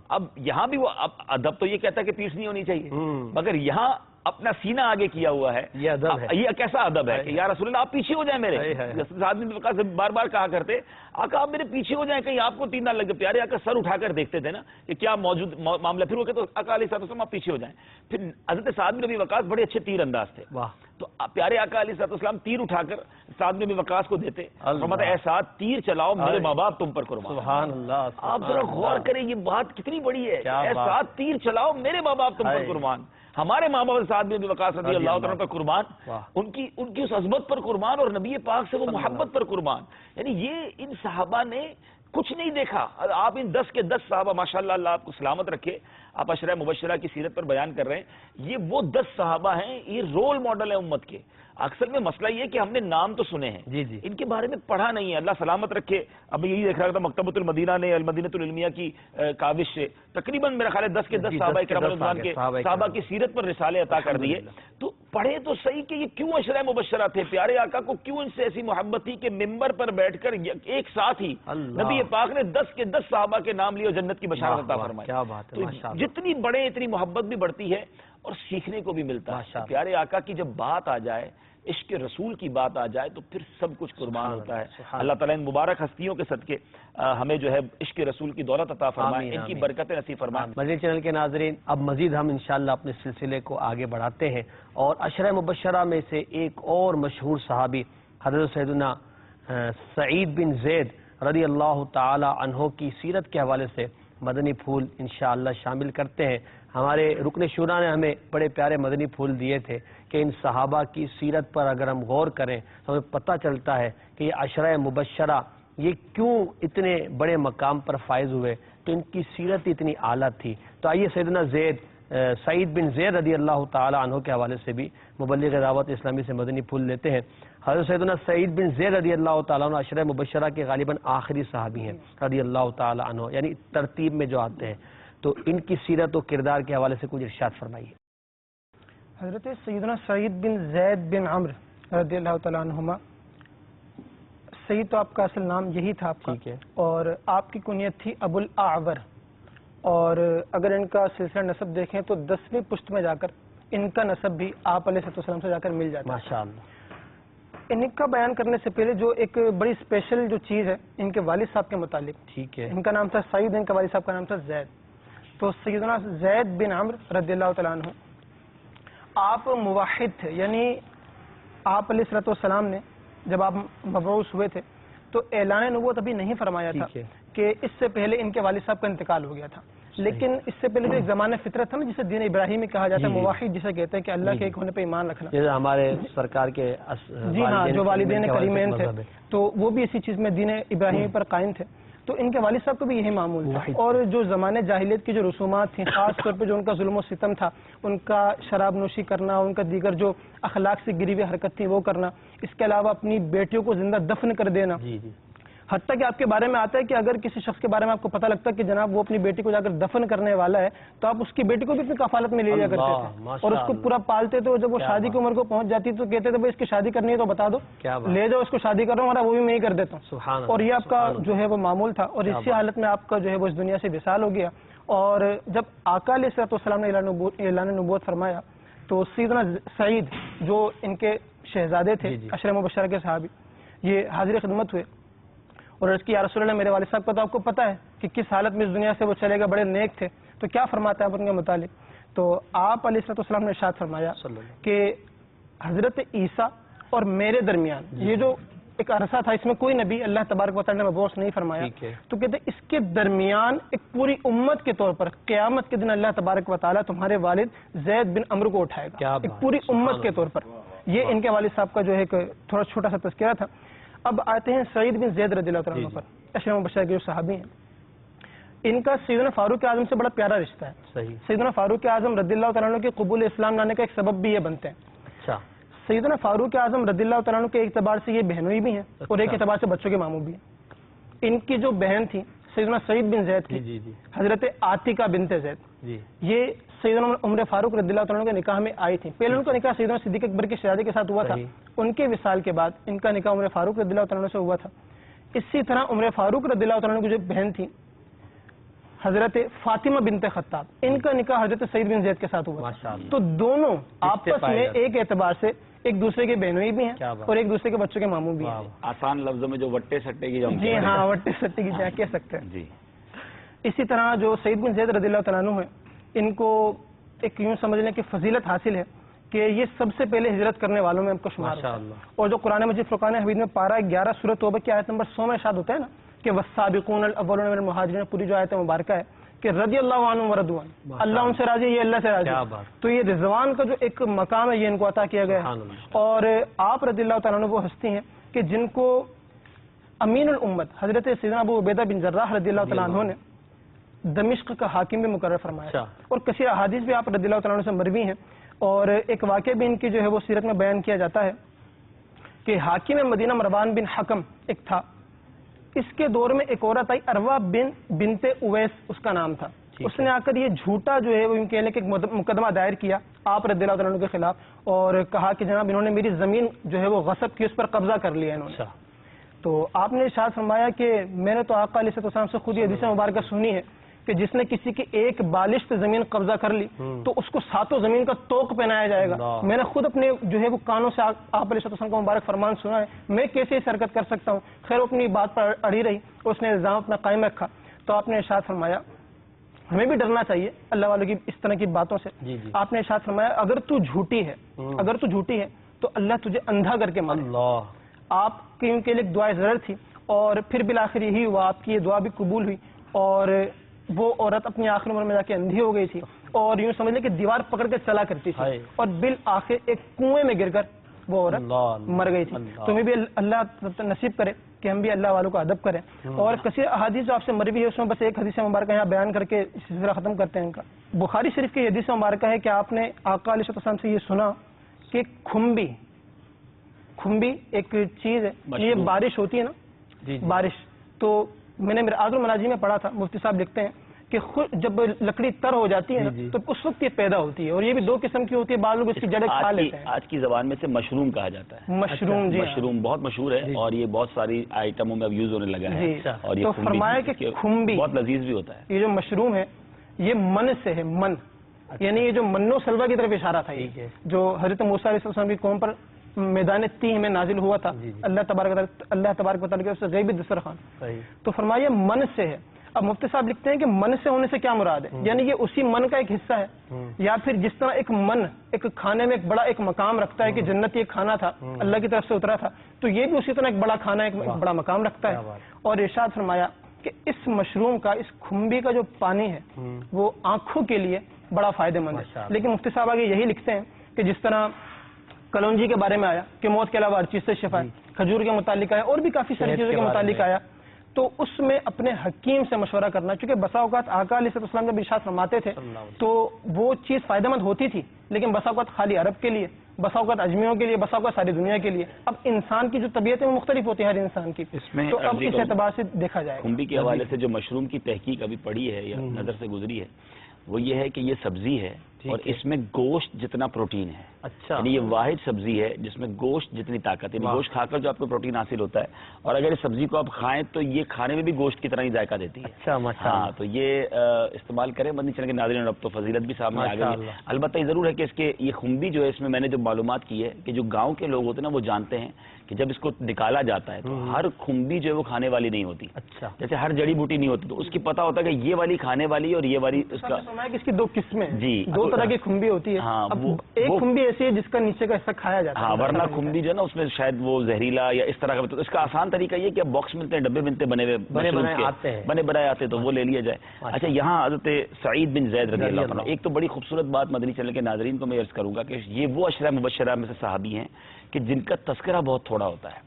اب یہاں بھی وہ ادب تو یہ کہتا ہے کہ پیٹھ نہیں ہونی چاہیے، مگر یہاں اپنا سینہ آگے کیا ہوا ہے. یہ کیسا ادب ہے کہ یا رسول اللہ آپ پیچھے ہو جائیں میرے. سعد بن ابی وقاص بار بار کہا کرتے آقا آپ میرے پیچھے ہو جائیں کہیں آپ کو تیر نہ لگ جائے. پیارے آقا سر اٹھا کر دیکھتے تھے نا کہ کیا موجود معاملہ. پھر وہ کہتے آقا علیہ السلام آپ پیچھے ہو جائیں. پھر حضرت سعد بن ابی وقاص بڑے اچھے تیر انداز تھے. تو پیارے آقا علیہ السلام تیر اٹھا کر سعد بن ابی وقاص کو دیتے اور اے سعد تیر چلاؤ میرے ماں باپ تم پر قربان. سبحان اللہ. آپ ذرا غور کریں یہ بات کتنی بڑی ہے. اے سعد تیر چلاؤ میرے ماں باپ تم پر قربان. ہمارے ماں باپ سعد بن ابی وقاص رضی اللہ تعالیٰ پر قربان، ان کی اس عظمت پر قربان اور نبی پاک سے وہ محبت پر قربان. یعنی یہ ان صحابہ نے کچھ نہیں دیکھا. آپ ان 10 کے 10 صحابہ ماشاءاللہ اللہ آپ کو سلامت رکھے، آپ عشرہ مبشرہ کی سیرت پر بیان کر رہے ہیں. یہ وہ 10 صحابہ ہیں، یہ رول ماڈل ہیں امت کے. اکثر میں مسئلہ یہ کہ ہم نے نام تو سنے ہیں، ان کے بارے میں پڑھا نہیں ہے. اللہ سلامت رکھے. اب یہی دیکھ رہا تھا مکتبۃ المدینہ نے المدینۃ العلمیہ کی کاوش سے تقریباً میرا خیال ہے 10 کے 10 صحابہ کرام رضوان کے صحابہ کی سیرت پر رسالے عطا کر دیے. تو پڑھے تو صحیح کہ یہ کیوں عشرہ مبشرہ تھے. پیارے آقا کو کیوں ان سے ایسی محبت تھی کہ ممبر پر بیٹھ کر ایک ساتھ ہی نبی پاک نے 10 کے 10 صحابہ کے نام لیے اور جنت کی بشارت عطا فرمائی. جتنی بڑے اتنی محبت بھی بڑھتی ہے اور سیکھنے کو بھی ملتا ہے. پیارے آقا کی جب بات آ جائے عشق رسول کی بات آ جائے تو پھر سب کچھ قربان ہوتا ہے. اللہ تعالیٰ ان مبارک ہستیوں کے صدقے ہمیں جو ہے عشق رسول کی دولت عطا فرمائے, ان کی برکتیں نصیب فرمائے. مدنی چینل کے ناظرین, اب مزید ہم انشاءاللہ اپنے سلسلے کو آگے بڑھاتے ہیں اور عشرہ مبشرہ میں سے ایک اور مشہور صحابی حضرت سیدنا سعید بن زید رضی اللہ تعالی عنہ کی سیرت کے حوالے سے مدنی پھول انشاءاللہ شامل کرتے ہیں. ہمارے رکن شورا نے ہمیں بڑے پیارے مدنی پھول دیے تھے کہ ان صحابہ کی سیرت پر اگر ہم غور کریں تو ہمیں پتہ چلتا ہے کہ یہ عشرہ مبشرہ یہ کیوں اتنے بڑے مقام پر فائز ہوئے, تو ان کی سیرت اتنی اعلیٰ تھی. تو آئیے سیدنا سعید بن زید رضی اللہ تعالی عنہ کے حوالے سے بھی مبلغ دعوت اسلامی سے مدنی پھول لیتے ہیں. حضرت سیدنا سعید بن زید رضی اللہ تعالیٰ عنہ عشرہ مبشرہ کے غالباً آخری صحابی ہیں رضی اللہ تعالیٰ عنہ, یعنی ترتیب میں جو آتے ہیں. تو ان کی سیرت و کردار کے حوالے سے کچھ ارشاد فرمائیے. حضرت سیدنا سعید بن زید بن عمرو رضی اللہ تعالیٰ عنہما, سعید تو آپ کا اصل نام یہی تھا آپ کا, اور آپ کی کنیت تھی ابو الاعور, اور اگر ان کا سلسلہ نسب دیکھیں تو 10ویں پشت میں جا کر ان کا نسب بھی آپ علیہ السلام سے جا کر مل جاتا ہے. ماشاءاللہ. ان کا بیان کرنے سے پہلے جو ایک بڑی اسپیشل جو چیز ہے ان کے والد صاحب کے متعلق, ٹھیک ہے, ان کا نام تھا سعید, ان کا والد صاحب کا نام تھا زید. تو سیدنا زید بن عمرو رضی اللہ تعالیٰ عنہ آپ موحد تھے, یعنی آپ علیہ السلام نے جب آپ مبعوث ہوئے تھے تو اعلان نبوت ابھی نہیں فرمایا تھا کہ اس سے پہلے ان کے والد صاحب کا انتقال ہو گیا تھا. لیکن اس سے پہلے جو ایک زمانہ فطرت تھا نا, جسے دین ابراہیمی کہا جاتا ہے, موحد جسے کہتے ہیں کہ اللہ کے ایک ہونے پہ ایمان رکھنا, جیسے ہمارے سرکار کے جی ہاں جو والدین کریمین تھے تو وہ بھی اسی چیز میں دین ابراہیمی پر قائم تھے. تو ان کے والد صاحب کو بھی یہی معمول تھا, اور جو زمانے جاہلیت کی جو رسومات تھیں, خاص طور پہ جو ان کا ظلم و ستم تھا, ان کا شراب نوشی کرنا, ان کا دیگر جو اخلاق سے گری ہوئی حرکت تھی وہ کرنا, اس کے علاوہ اپنی بیٹیوں کو زندہ دفن کر دینا, حتیٰ کہ آپ کے بارے میں آتا ہے کہ اگر کسی شخص کے بارے میں آپ کو پتہ لگتا ہے کہ جناب وہ اپنی بیٹی کو جا کر دفن کرنے والا ہے تو آپ اس کی بیٹی کو بھی اپنی کفالت میں لے لیا کرتے تھے اور اس کو پورا پالتے تھے, اور جب وہ شادی کی عمر کو پہنچ جاتی تو کہتے تھے بھائی اس کی شادی کرنی ہے تو بتا دو, لے جاؤ اس کو شادی کر رہا ہوں, وہ بھی میں ہی کر دیتا ہوں. اور یہ آپ کا جو ہے وہ معمول تھا, اور اسی حالت میں آپ کا جو ہے وہ اس دنیا سے وصال ہو گیا. اور جب آقا علیہ السلام نے اعلان نبوت فرمایا تو سیدنا سعید جو ان کے شہزادے تھے عشرہ مبشرہ کے صحابی, یہ حاضر خدمت ہوئے اور عرض کی یا رسول اللہ میرے والد صاحب کا تو آپ کو پتہ ہے کہ کس حالت میں اس دنیا سے وہ چلے گئے, بڑے نیک تھے, تو کیا فرماتے ہیں آپ ان کے متعلق. تو آپ علیہ السلام نے ارشاد فرمایا کہ حضرت عیسیٰ اور میرے درمیان یہ جو ایک عرصہ تھا, اس میں کوئی نبی اللہ تبارک و تعالیٰ نے مبعوث نہیں فرمایا, تو کہتے اس کے درمیان ایک پوری امت کے طور پر قیامت کے دن اللہ تبارک و تعالیٰ تمہارے والد زید بن عمرو کو اٹھائے گا, ایک پوری امت کے طور پر. یہ ان کے والد صاحب کا جو ہے ایک تھوڑا چھوٹا سا تذکرہ تھا. اب آتے ہیں سعید بن زید رضی اللہ عنہ پر, عشرہ مبشرہ کے جو صحابی ہیں. ان کا سیدنا فاروق اعظم سے بڑا پیارا رشتہ ہے. سیدنا فاروق اعظم رضی اللہ عنہ کے قبول اسلام لانے کا ایک سبب بھی یہ بنتے ہیں. سیدنا فاروق اعظم رضی اللہ عنہ کے اعتبار سے یہ بہنوئی بھی ہیں اور ایک اعتبار سے بچوں کے ماموں بھی ہیں. ان کی جو بہن تھی سیدنا سعید بن زید کی, حضرت عاتقہ بنت زید, یہ سیدنا عمر فاروق رضی اللہ عنہ کے نکاح میں آئی تھی. پہلے ان کا نکاح سیدنا صدیق اکبر کے شہزادے کے ساتھ ہوا تھا, ان کے وصال کے بعد ان کا نکاح عمر فاروق رضی اللہ عنہ سے ہوا تھا. اسی طرح عمر فاروق رضی اللہ عنہ کی جو بہن تھی حضرت فاطمہ بنت خطاب, ان کا نکاح حضرت سعید بن زید کے ساتھ ہوا تھا. تو دونوں آپس میں ایک اعتبار سے ایک دوسرے کے بہنوئی بھی ہیں اور ایک دوسرے کے بچوں کے ماموں بھی ہیں. آسان لفظوں میں جو وٹے سٹے کی, جی ہاں وٹے سٹے کی جہاں کہہ سکتے ہیں. جی اسی طرح جو سعید بن زید رضی اللہ عنہ ہیں, ان کو ایک یوں سمجھ لیں کہ فضیلت حاصل ہے کہ یہ سب سے پہلے ہجرت کرنے والوں میں ہم کو شمار ہوتا ہے. اور جو قرآن مجید فرقان حمید میں پارہ 11 سورۃ توبہ کی آیت نمبر 100 میں ارشاد ہوتا ہے نا کہ والسابقون الاولون من المہاجرین, پوری جو آیت مبارکہ ہے کہ رضی اللہ عنہم ورضوان, اللہ ان سے راضی, یہ اللہ سے راضی. تو یہ رضوان کا جو ایک مقام ہے یہ ان کو عطا کیا گیا ہے. اور آپ رضی اللہ تعالیٰ عنہ وہ ہستی ہیں کہ جن کو امین الامت حضرت سیدنا ابو عبیدہ بن جراح رضی اللہ تعالیٰ عنہ نے دمشق کا حاکم بھی مقرر فرمایا, اور کثیر احادیث بھی آپ رضی اللہ تعالیٰ عنہ سے مروی ہیں. اور ایک واقعہ بھی ان کی جو ہے وہ سیرت میں بیان کیا جاتا ہے کہ حاکم مدینہ مروان بن حکم ایک تھا, اس کے دور میں ایک عورت آئی اروا بنت اویس اس کا نام تھا. اس نے آ کر یہ جھوٹا جو ہے وہ کہہ لیں کہ مقدمہ دائر کیا آپ رضی اللہ عنہ کے خلاف, اور کہا کہ جناب انہوں نے میری زمین جو ہے وہ غصب کی, اس پر قبضہ کر لیا انہوں نے. تو آپ نے ارشاد فرمایا کہ میں نے تو آقا علیہ السلام سے خود یہ حدیث مبارکہ سنی ہے کہ جس نے کسی کی ایک بالشت زمین قبضہ کر لی تو اس کو 7 زمین کا توق پہنایا جائے گا. میں نے خود اپنے جو ہے وہ کانوں سے آپ علیہ السلام کا مبارک فرمان سنا ہے. میں کیسے اس حرکت کر سکتا ہوں؟ خیر وہ اپنی بات پر اڑی رہی, اس نے الزام اپنا قائم رکھا. تو آپ نے ارشاد فرمایا ہمیں بھی ڈرنا چاہیے اللہ والوں کی اس طرح کی باتوں سے. آپ نے ارشاد فرمایا اگر تو جھوٹی ہے تو اللہ تجھے اندھا کر کے مارے. آپ کی ان کے لیے ایک دعائے ضرر تھی اور پھر بالآخر یہی ہوا, آپ کی یہ دعا بھی قبول ہوئی اور وہ عورت اپنی آخر عمر میں جا کے اندھی ہو گئی تھی اور یوں سمجھ لیں کہ دیوار پکڑ کے چلا کرتی تھی اور بالآخر ایک کنویں میں گر کر وہ عورت مر گئی تھی. تمہیں بھی اللہ نصیب کرے کہ ہم بھی اللہ والوں کا ادب کریں. اور کثیر احادیث جو آپ سے مروی ہے اس میں بس ایک حدیث مبارکہ یہاں بیان کر کے سلسلہ ختم کرتے ہیں ان کا. بخاری شریف کی حدیث مبارکہ ہے کہ آپ نے آقا علیہ السلام سے یہ سنا کہ کھمبی ایک چیز ہے, یہ بارش ہوتی ہے نا بارش, تو میں نے مرآت المناجی میں پڑھا تھا, مفتی صاحب لکھتے ہیں کہ جب لکڑی تر ہو جاتی ہے نا تو اس وقت یہ پیدا ہوتی ہے اور یہ بھی 2 قسم کی ہوتی ہے. بعض لوگ اس کی جڑیں کھا لیتے ہیں. آج کی زبان میں سے مشروم کہا جاتا ہے. مشروم بہت مشہور ہے اور یہ بہت ساری آئٹموں میں اب یوز ہونے لگا ہے اور یہ فرمایا کہ کھمبی بہت لذیذ بھی ہوتا ہے. یہ جو مشروم ہے یہ من سے ہے, من یعنی یہ جو من و سلوہ کی طرف اشارہ تھا, یہ جو حضرت موسیٰ علیہ السلام کی قوم پر میدان تیہ میں نازل ہوا تھا اللہ تبارک و تعالیٰ کے اس غیبی دسترخوان, تو فرمایا من سے ہے. اب مفتی صاحب لکھتے ہیں کہ من سے ہونے سے کیا مراد ہے, یعنی یہ اسی من کا ایک حصہ ہے یا پھر جس طرح ایک من ایک کھانے میں ایک بڑا ایک مقام رکھتا ہے کہ جنت یہ کھانا تھا اللہ کی طرف سے اترا تھا, تو یہ بھی اسی طرح ایک بڑا کھانا ایک بڑا مقام رکھتا ہے. اور ارشاد فرمایا کہ اس مشروم کا, اس کھمبی کا جو پانی ہے وہ آنکھوں کے لیے بڑا فائدہ مند ہے. لیکن مفتی صاحب آگے یہی لکھتے ہیں کہ جس طرح کلونجی کے بارے میں آیا کہ موت کے علاوہ ہر چیز سے شفا ہے, کھجور کے متعلق آیا اور بھی کافی ساری چیزوں کے متعلق آیا, تو اس میں اپنے حکیم سے مشورہ کرنا, چونکہ بسا اوقات آقا علیہ السلام جب ارشاد فرماتے تھے تو وہ چیز فائدہ مند ہوتی تھی, لیکن بسا اوقات خالی عرب کے لیے, بسا اوقات اجمیوں کے لیے, بسا اوقات ساری دنیا کے لیے. اب انسان کی جو طبیعت ہے وہ مختلف ہوتی ہے ہر انسان کی, تو اب اس اعتبار سے دیکھا جائے. کھمبی کے حوالے سے جو مشروم کی تحقیق ابھی پڑھی ہے یا نظر سے گزری ہے وہ یہ ہے کہ یہ سبزی ہے اور اس میں گوشت جتنا پروٹین ہے. اچھا, یعنی یہ واحد سبزی ہے جس میں گوشت جتنی طاقت ہے, گوشت کھا کر جو آپ کو پروٹین حاصل ہوتا ہے, اور اگر اس سبزی کو آپ کھائیں تو یہ کھانے میں بھی گوشت کی طرح ہی ذائقہ دیتی ہے. اچھا, ہاں, تو یہ استعمال کریں مدنی چینل کے ناظرین. اب تو فضیلت بھی سامنے آ گئی ہے. البتہ یہ ضرور ہے کہ اس کے یہ کھمبی جو ہے اس میں میں نے جو معلومات کی ہے کہ جو گاؤں کے لوگ ہوتے ہیں نا وہ جانتے ہیں کہ جب اس کو نکالا جاتا ہے تو ہر کھمبی جو ہے وہ کھانے والی نہیں ہوتی. اچھا, جیسے ہر جڑی بوٹی نہیں ہوتی, تو اس کی پتہ ہوتا ہے کہ یہ والی کھانے والی اور یہ والی اس کا اس کی 2 قسمیں, جی 2 طرح کی کھمبی ہوتی ہے. ایک کھمبی ایسی ہے جس کا نیچے کا حصہ کھایا جاتا ہے. ہاں, ورنہ کھمبی جو ہے نا اس میں شاید وہ زہریلا یا اس طرح کا. تو اس کا آسان طریقہ یہ کہ باکس ملتے ہیں, ڈبے ملتے ہیں بنے بنائے آتے ہیں, تو وہ لے لیا جائے. اچھا, یہاں حضرت سعید بن زید رضی اللہ عنہ, ایک تو بڑی خوبصورت بات مدنی چینل کے ناظرین کو میں عرض کروں گا کہ یہ وہ عشرہ مبشرہ میں سے صحابی ہیں کہ جن کا تذکرہ بہت تھوڑا ہوتا ہے,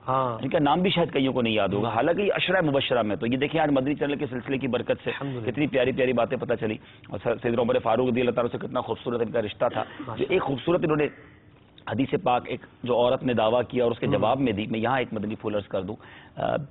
جن کا نام بھی شاید کئیوں کو نہیں یاد ہوگا, حالانکہ یہ عشرہ مبشرہ میں. تو یہ دیکھیں آج مدنی چینل کے سلسلے کی برکت سے کتنی پیاری پیاری باتیں پتہ چلی, اور سیدنا عمر فاروق رضی اللہ تعالیٰ سے کتنا خوبصورت ان کا رشتہ تھا. جو ایک خوبصورت انہوں نے حدیث پاک ایک جو عورت نے دعویٰ کیا اور اس کے جواب میں دی, میں یہاں ایک مدنی پھول عرض کر دوں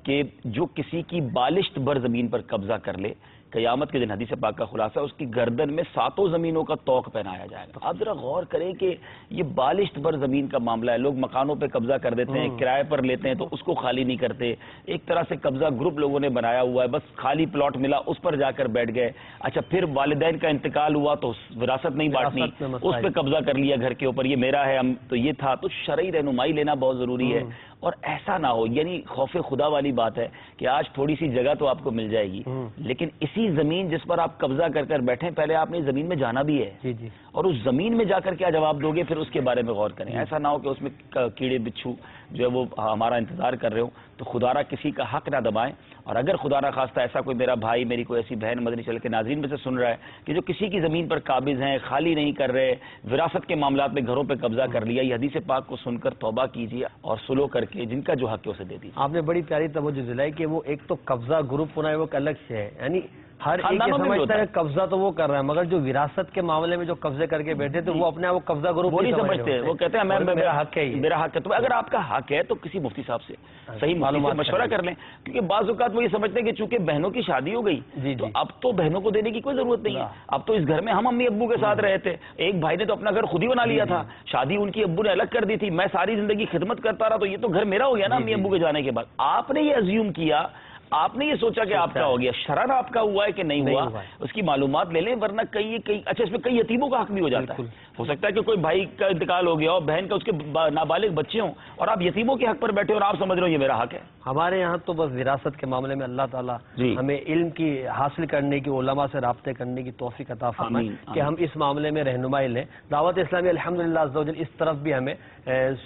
کہ جو کسی کی بالشت بر زمین پر قبضہ کر لے, قیامت کے دن حدیث پاک کا خلاصہ اس کی گردن میں 7 زمینوں کا توق پہنایا جائے گا. آپ ذرا غور کریں کہ یہ بالشت بر زمین کا معاملہ ہے. لوگ مکانوں پہ قبضہ کر دیتے ہیں, کرائے پر لیتے ہیں تو اس کو خالی نہیں کرتے. ایک طرح سے قبضہ گروپ لوگوں نے بنایا ہوا ہے, بس خالی پلاٹ ملا اس پر جا کر بیٹھ گئے. اچھا, پھر والدین کا انتقال ہوا تو وراثت نہیں بانٹنی, اس پہ قبضہ کر لیا گھر کے اوپر, یہ میرا ہے تو یہ تھا. تو شرعی رہنمائی لینا بہت ضروری ہے. اور ایسا نہ ہو, یعنی خوف خدا والی بات ہے کہ آج تھوڑی سی جگہ تو آپ کو مل جائے گی, لیکن اسی زمین جس پر آپ قبضہ کر کر بیٹھیں, پہلے آپ نے زمین میں جانا بھی ہے, اور اس زمین میں جا کر کیا جواب دو گے پھر اس کے بارے میں غور کریں. ایسا نہ ہو کہ اس میں کیڑے بچھو جو ہے وہ ہمارا انتظار کر رہے ہو, تو خدا را کسی کا حق نہ دبائیں. اور اگر خدا را خواستہ ایسا کوئی میرا بھائی, میری کوئی ایسی بہن مدنی چینل کے ناظرین میں سے سن رہا ہے کہ جو کسی کی زمین پر قابض ہیں, خالی نہیں کر رہے, وراثت کے معاملات میں گھروں پہ قبضہ کر لیا, یہ حدیث پاک کو سن کر توبہ کیجیے اور سلو کر کے جن کا جو حق ہے اسے دے دیجیے. آپ نے بڑی پیاری توجہ دلائی کہ وہ ایک تو قبضہ گروپ ہونا ہے, وہ ایک الگ سے ہے, یعنی ہر ایک سمجھتا ہے قبضہ تو وہ کر رہا ہے, مگر جو وراثت کے معاملے میں جو قبضے کر کے بیٹھے تو وہ اپنے آپ کو قبضہ گروپ وہ نہیں سمجھتے ہیں. وہ کہتے ہیں میرا حق ہے, میرا حق ہے. تو اگر آپ کا حق ہے تو کسی مفتی صاحب سے صحیح معلومات مشورہ کر لیں, کیونکہ بعض اوقات وہ یہ سمجھتے ہیں کہ چونکہ بہنوں کی شادی ہو گئی تو اب تو بہنوں کو دینے کی کوئی ضرورت نہیں ہے. اب تو اس گھر میں ہم امی ابو کے ساتھ رہے تھے, ایک بھائی نے تو اپنا گھر خود ہی بنا لیا تھا, شادی ان کی ابو نے الگ کر دی تھی, میں ساری زندگی خدمت کرتا رہا, تو یہ تو گھر میرا ہو گیا نا امی ابو کے جانے کے بعد. آپ نے یہ ازیوم کیا, آپ نے یہ سوچا کہ آپ کا ہو گیا، شرعن آپ کا ہوا ہے کہ نہیں ہوا، اس کی معلومات لے لیں، ورنہ کئی اچھا اس میں کئی یتیموں کا حق بھی ہو جاتا ہے. ہو سکتا ہے کہ کوئی بھائی کا انتقال ہو گیا ہو، بہن کا، اس کے نابالغ بچے ہوں، اور آپ یتیموں کے حق پر بیٹھے اور آپ سمجھ رہے ہو یہ میرا حق ہے. ہمارے یہاں تو بس وراثت کے معاملے میں اللہ تعالیٰ ہمیں علم کی حاصل کرنے کی، علماء سے رابطے کرنے کی توفیق عطا فرمائے کہ ہم اس معاملے میں رہنمائی لیں. دعوت اسلامی الحمدللہ عز و جل اس طرف بھی ہمیں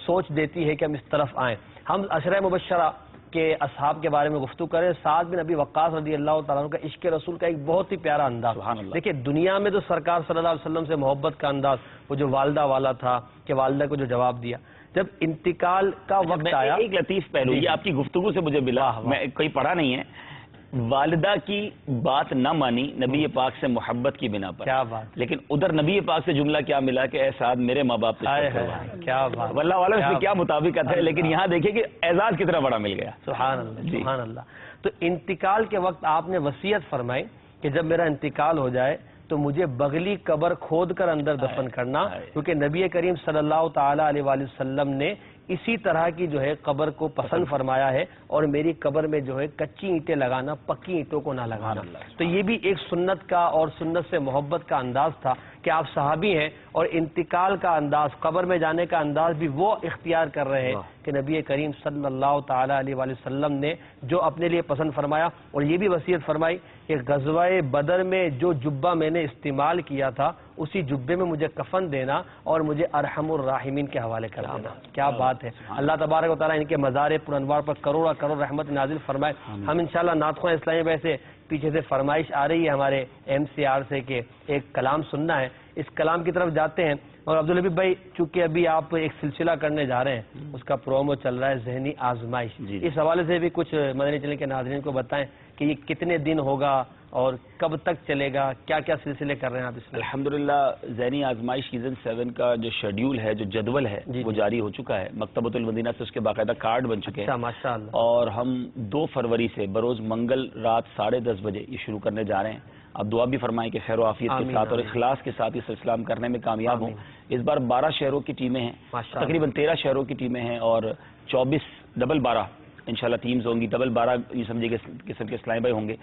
سوچ دیتی ہے کہ ہم اس طرف آئیں. ہم عشرہ مبشرہ کے اصحاب کے بارے میں گفتگو کریں. سعد بن ابی وقاص رضی اللہ تعالیٰ عنہ کا عشق رسول کا ایک بہت ہی پیارا انداز. دیکھیں دنیا میں تو سرکار صلی اللہ علیہ وسلم سے محبت کا انداز وہ جو والدہ والا تھا کہ والدہ کو جو جواب دیا، جب انتقال کا وقت آیا. ایک لطیف پہلو یہ آپ کی گفتگو سے مجھے ملا، میں کوئی پڑھا نہیں ہے، والدہ کی بات نہ مانی نبی پاک سے محبت کی بنا پر. کیا بات. لیکن ادھر نبی پاک سے جملہ کیا ملا کہ اے سعد میرے ماں باپ کیا بات. واللہ والا اس میں کیا مطابقت ہے، لیکن یہاں دیکھیں کہ اعزاز کتنا بڑا مل گیا. سبحان اللہ سبحان اللہ. تو انتقال کے وقت آپ نے وصیت فرمائی کہ جب میرا انتقال ہو جائے تو مجھے بغلی قبر کھود کر اندر دفن کرنا، کیونکہ نبی کریم صلی اللہ تعالی علیہ وآلہ وسلم نے اسی طرح کی جو ہے قبر کو پسند فرمایا ہے، اور میری قبر میں جو ہے کچی اینٹیں لگانا، پکی اینٹوں کو نہ لگانا. تو یہ بھی ایک سنت کا اور سنت سے محبت کا انداز تھا کہ آپ صحابی ہیں اور انتقال کا انداز، قبر میں جانے کا انداز بھی وہ اختیار کر رہے ہیں کہ نبی کریم صلی اللہ تعالی علیہ وآلہ وسلم نے جو اپنے لیے پسند فرمایا. اور یہ بھی وصیت فرمائی کہ غزوہ بدر میں جو جبہ میں نے استعمال کیا تھا اسی جبے میں مجھے کفن دینا اور مجھے ارحم الراحمین کے حوالے کر دینا. کیا بات ہے. اللہ تبارک و تعالیٰ ان کے مزار پر انوار پر کروڑا کروڑ رحمت نازل فرمائے. ہم انشاءاللہ نعت خواہ اسلامی ویسے پیچھے سے فرمائش آ رہی ہے ہمارے MCR سے کہ ایک کلام سننا ہے، اس کلام کی طرف جاتے ہیں. اور عبدالحبیب بھائی چونکہ ابھی آپ ایک سلسلہ کرنے جا رہے ہیں، اس کا پرومو چل رہا ہے ذہنی آزمائش، اس حوالے سے بھی کچھ مدنی چینل کے ناظرین کو بتائیں کہ یہ کتنے دن ہوگا اور کب تک چلے گا، کیا کیا سلسلے کر رہے ہیں آپ اس میں؟ الحمدللہ ذہنی آزمائش سیزن 7 کا جو شیڈیول ہے، جو جدول ہے وہ جاری ہو چکا ہے. مکتبۃ المدینہ سے اس کے باقاعدہ کارڈ بن چکے ہیں ماشاءاللہ. اور ہم 2 فروری سے بروز منگل رات 10:30 بجے یہ شروع کرنے جا رہے ہیں. آپ دعا بھی فرمائیں کہ خیر و عافیت کے ساتھ اور اخلاص کے ساتھ یہ سلسلہ ہم کرنے میں کامیاب ہوں. اس بار 12 شہروں کی ٹیمیں ہیں، تقریباً 13 شہروں کی ٹیمیں ہیں اور 24 ڈبل 12 انشاءاللہ ٹیمز ہوں گی. ڈبل 12 یہ سمجھے کہ قسم کے اسلام بھائی ہوں گے.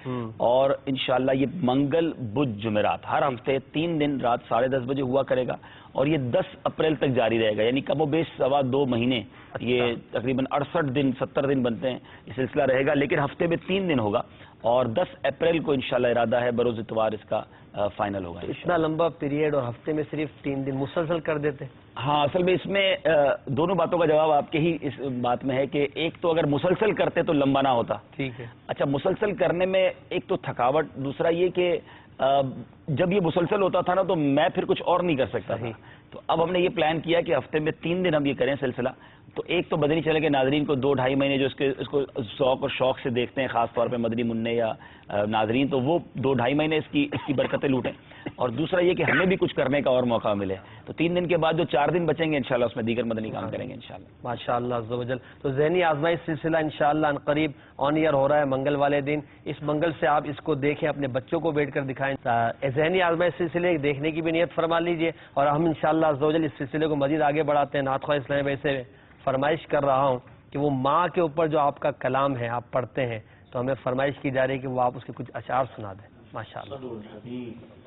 اور انشاءاللہ یہ منگل بدھ جمعرات ہر ہفتے 3 دن رات 10:30 بجے ہوا کرے گا اور یہ 10 اپریل تک جاری رہے گا. یعنی کم و بیش 2.25 مہینے، یہ تقریباً 68 دن 70 دن بنتے ہیں، یہ سلسلہ رہے گا. لیکن ہفتے میں 3 دن ہوگا اور 10 اپریل کو انشاءاللہ ارادہ ہے بروز اتوار اس کا فائنل ہوگا. اتنا لمبا پیریڈ اور ہفتے میں صرف 3 دن مسلسل کر دیتے؟ ہاں، اصل میں اس میں دونوں باتوں کا جواب آپ کے ہی اس بات میں ہے کہ ایک تو اگر مسلسل کرتے تو لمبا نہ ہوتا. ٹھیک ہے. اچھا، مسلسل کرنے میں ایک تو تھکاوٹ، دوسرا یہ کہ جب یہ مسلسل ہوتا تھا نا تو میں پھر کچھ اور نہیں کر سکتا تھا. تو اب ہم نے یہ پلان کیا کہ ہفتے میں 3 دن ہم یہ کریں سلسلہ. تو ایک تو مدنی چینل کے ناظرین کو 2-2.5 مہینے جو اس کو ذوق اور شوق سے دیکھتے ہیں، خاص طور پہ مدنی منع یا ناظرین، تو وہ 2-2.5 مہینے اس کی برکتیں لوٹیں. اور دوسرا یہ کہ ہمیں بھی کچھ کرنے کا اور موقع ملے. تو 3 دن کے بعد جو 4 دن بچیں گے انشاءاللہ اس میں دیگر مدنی کام کریں گے انشاءاللہ. ماشاءاللہ عز و جل. تو ذہنی آزمائش سلسلہ انشاءاللہ ان قریب آن ایئر ہو رہا ہے منگل والے دن. اس منگل سے آپ اس کو دیکھیں، اپنے بچوں کو بیٹھ کر دکھائیں. ذہنی آزمائش سلسلے دیکھنے کی بھی نیت فرما لیجئے. اور ہم انشاءاللہ عز و جل اس سلسلے کو مزید آگے بڑھاتے ہیں. نعت خواہ اسلامی ویسے فرمائش کر رہا ہوں کہ وہ ماں کے اوپر جو آپ کا کلام ہے آپ پڑھتے ہیں تو ہمیں فرمائش کی جا رہی ہے کہ وہ آپ اس کے کچھ اشعار سنا دیں. ماشاءاللہ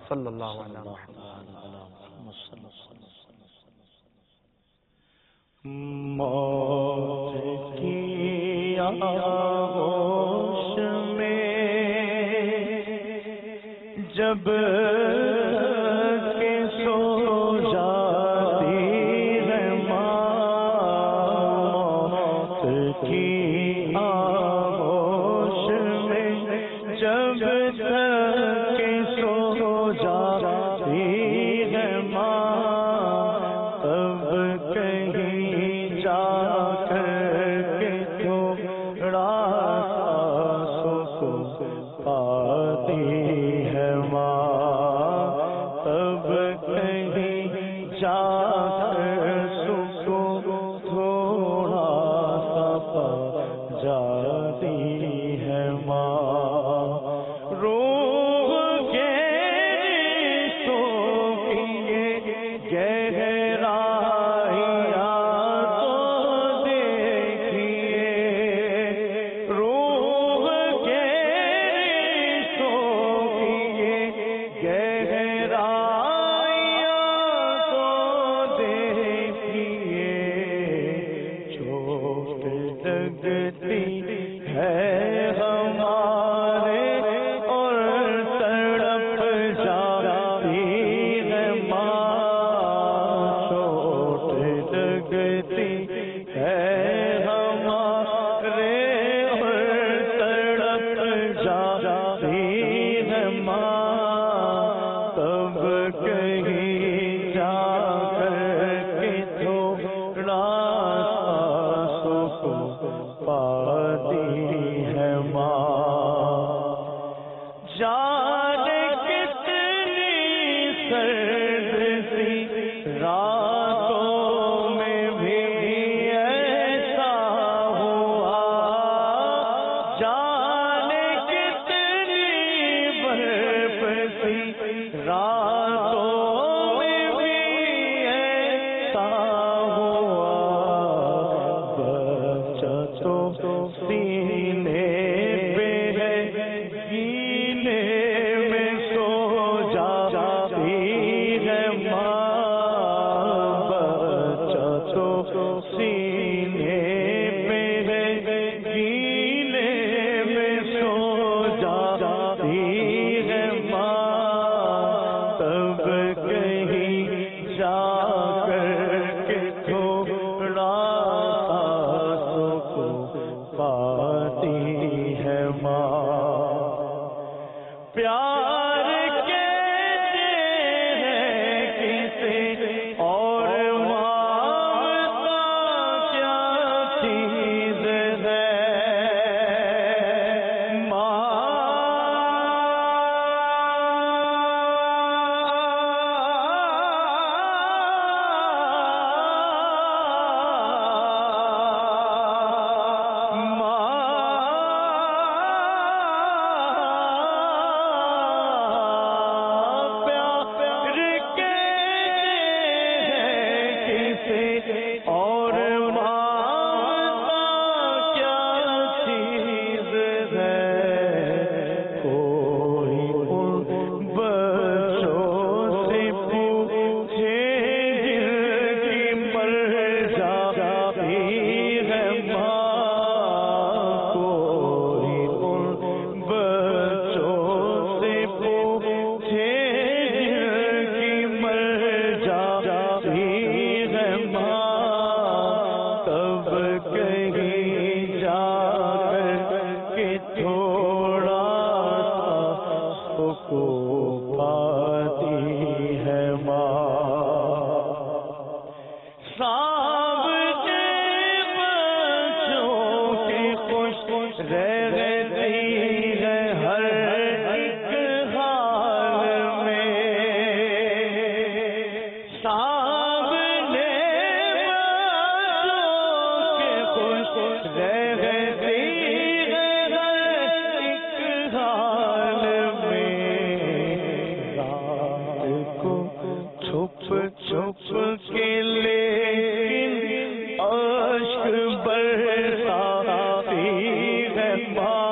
صلی اللہ علیہ وسلم. موت کی آغوش میں جب کے سو جاتی ہے موت کی آغوش میں جب کے سو جاتی ہے پاتی ہے ماں. سرد سی راتوں میں بھی ایسا ہوا جانے کتنی برف سی راتوں میں بھی ایسا ہوا بچہ تو سینے پہ ہے سینے میں سو جاتی ہے ماں بچہ تو سینے پہ ہے سینے میں سو جاتی ہے ماں تب کہیں جا کر کے تھوڑا سکون پاتی ہے ماں پیار کہتے ہیں کسے اور مانگتا کیا چیز ہے اور مانگتا کیا چیز ہے کوئی ان بچوں سے پوچھے جن کی مر جاتی ہے ماں کوئی ان بچوں سے پوچھے جن کی مر جاتی ہے ماں تب کہیں جا کر کے تھوڑا سا سکون پاتی ہے ماں سامنے بچوں کی خوش رہتی ہے ہر ایک حال میں سامنے بچوں کی خوش رہتی ہے ہر ایک حال میں رات کو چھپ چھپ کے لیکن اشک برساتی ہے ماں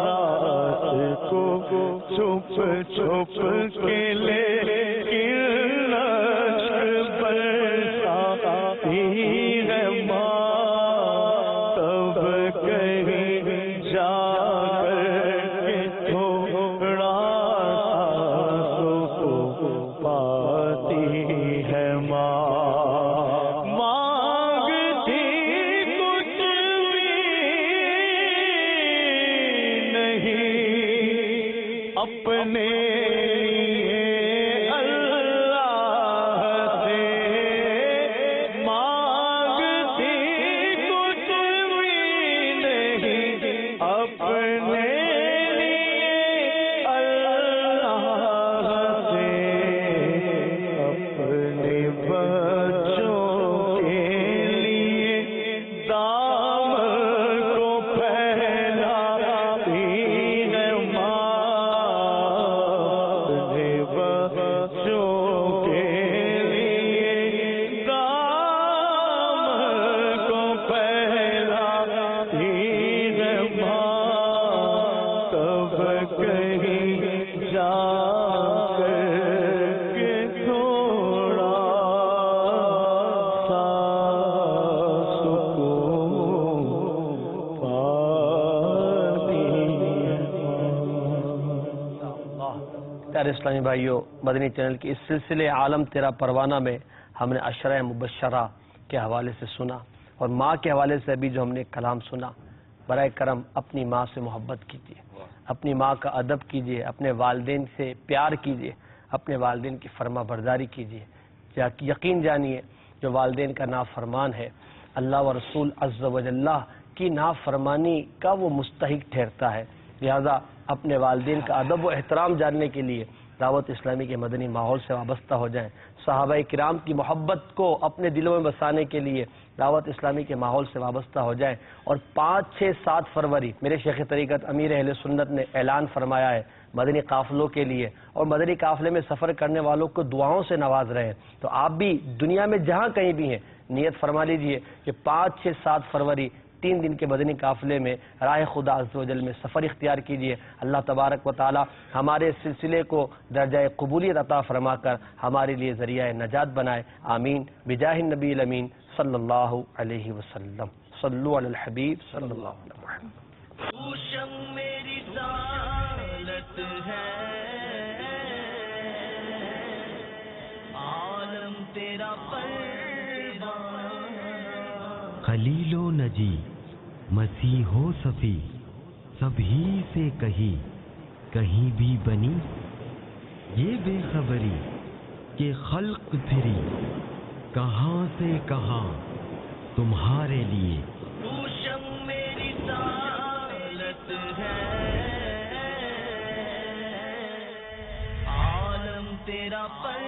رات کو چھپ چھپ کے لیکن اشک برساتی ہے ماں تب کہیں جا کر کے تھوڑا سا سکون پاتی ہے ماں مانگتی کچھ بھی نہیں اپنے لیے اللہ سے مانگتی کچھ بھی نہیں اپنے لیے اللہ سے اپنے بچوں کے لیے دامن کو پھیلاتی ہے ماں اپنے بچوں کے لیے دامن کو پھیلاتی ہے ماں تب کہیں جا کر کے تھوڑا سا سکون پاتی ہے پیارے اسلامی بھائیوں، مدنی چینل کی اس سلسلے عالم تیرا پروانہ میں ہم نے عشرہ مبشرہ کے حوالے سے سنا اور ماں کے حوالے سے بھی جو ہم نے کلام سنا. برائے کرم اپنی ماں سے محبت کیجیے، اپنی ماں کا ادب کیجیے، اپنے والدین سے پیار کیجیے، اپنے والدین کی فرما برداری کیجیے. یقین جانیے جو والدین کا نافرمان ہے اللہ و رسول عز و جل کی نافرمانی کا وہ مستحق ٹھہرتا ہے. لہذا اپنے والدین کا ادب و احترام جاننے کے لیے دعوت اسلامی کے مدنی ماحول سے وابستہ ہو جائیں، صحابہ کرام کی محبت کو اپنے دلوں میں بسانے کے لیے دعوت اسلامی کے ماحول سے وابستہ ہو جائیں، اور 5، 6، 7 فروری میرے شیخ طریقت امیر اہل سنت نے اعلان فرمایا ہے مدنی قافلوں کے لیے، اور مدنی قافلے میں سفر کرنے والوں کو دعاؤں سے نواز رہے ہیں۔ تو آپ بھی دنیا میں جہاں کہیں بھی ہیں نیت فرما لیجئے کہ 5، 6، 7 فروری 3 دن کے مدنی قافلے میں راہ خدا عز و جل میں سفر اختیار کیجئے۔ اللہ تبارک و تعالی ہمارے سلسلے کو درجہ قبولیت عطا فرما کر ہمارے لیے ذریعہ نجات بنائے، آمین، بجاہ النبی الامین صلی اللہ علیہ وسلم۔ صلو علی الحبیب صلی اللہ علیہ وسلم۔ خلیل و نجی مسیح و صفی سبھی سے کہیں بھی بنی، یہ بے خبری کہ خلق پھری کہاں سے کہاں تمہارے لیے۔ عالم تیرا پر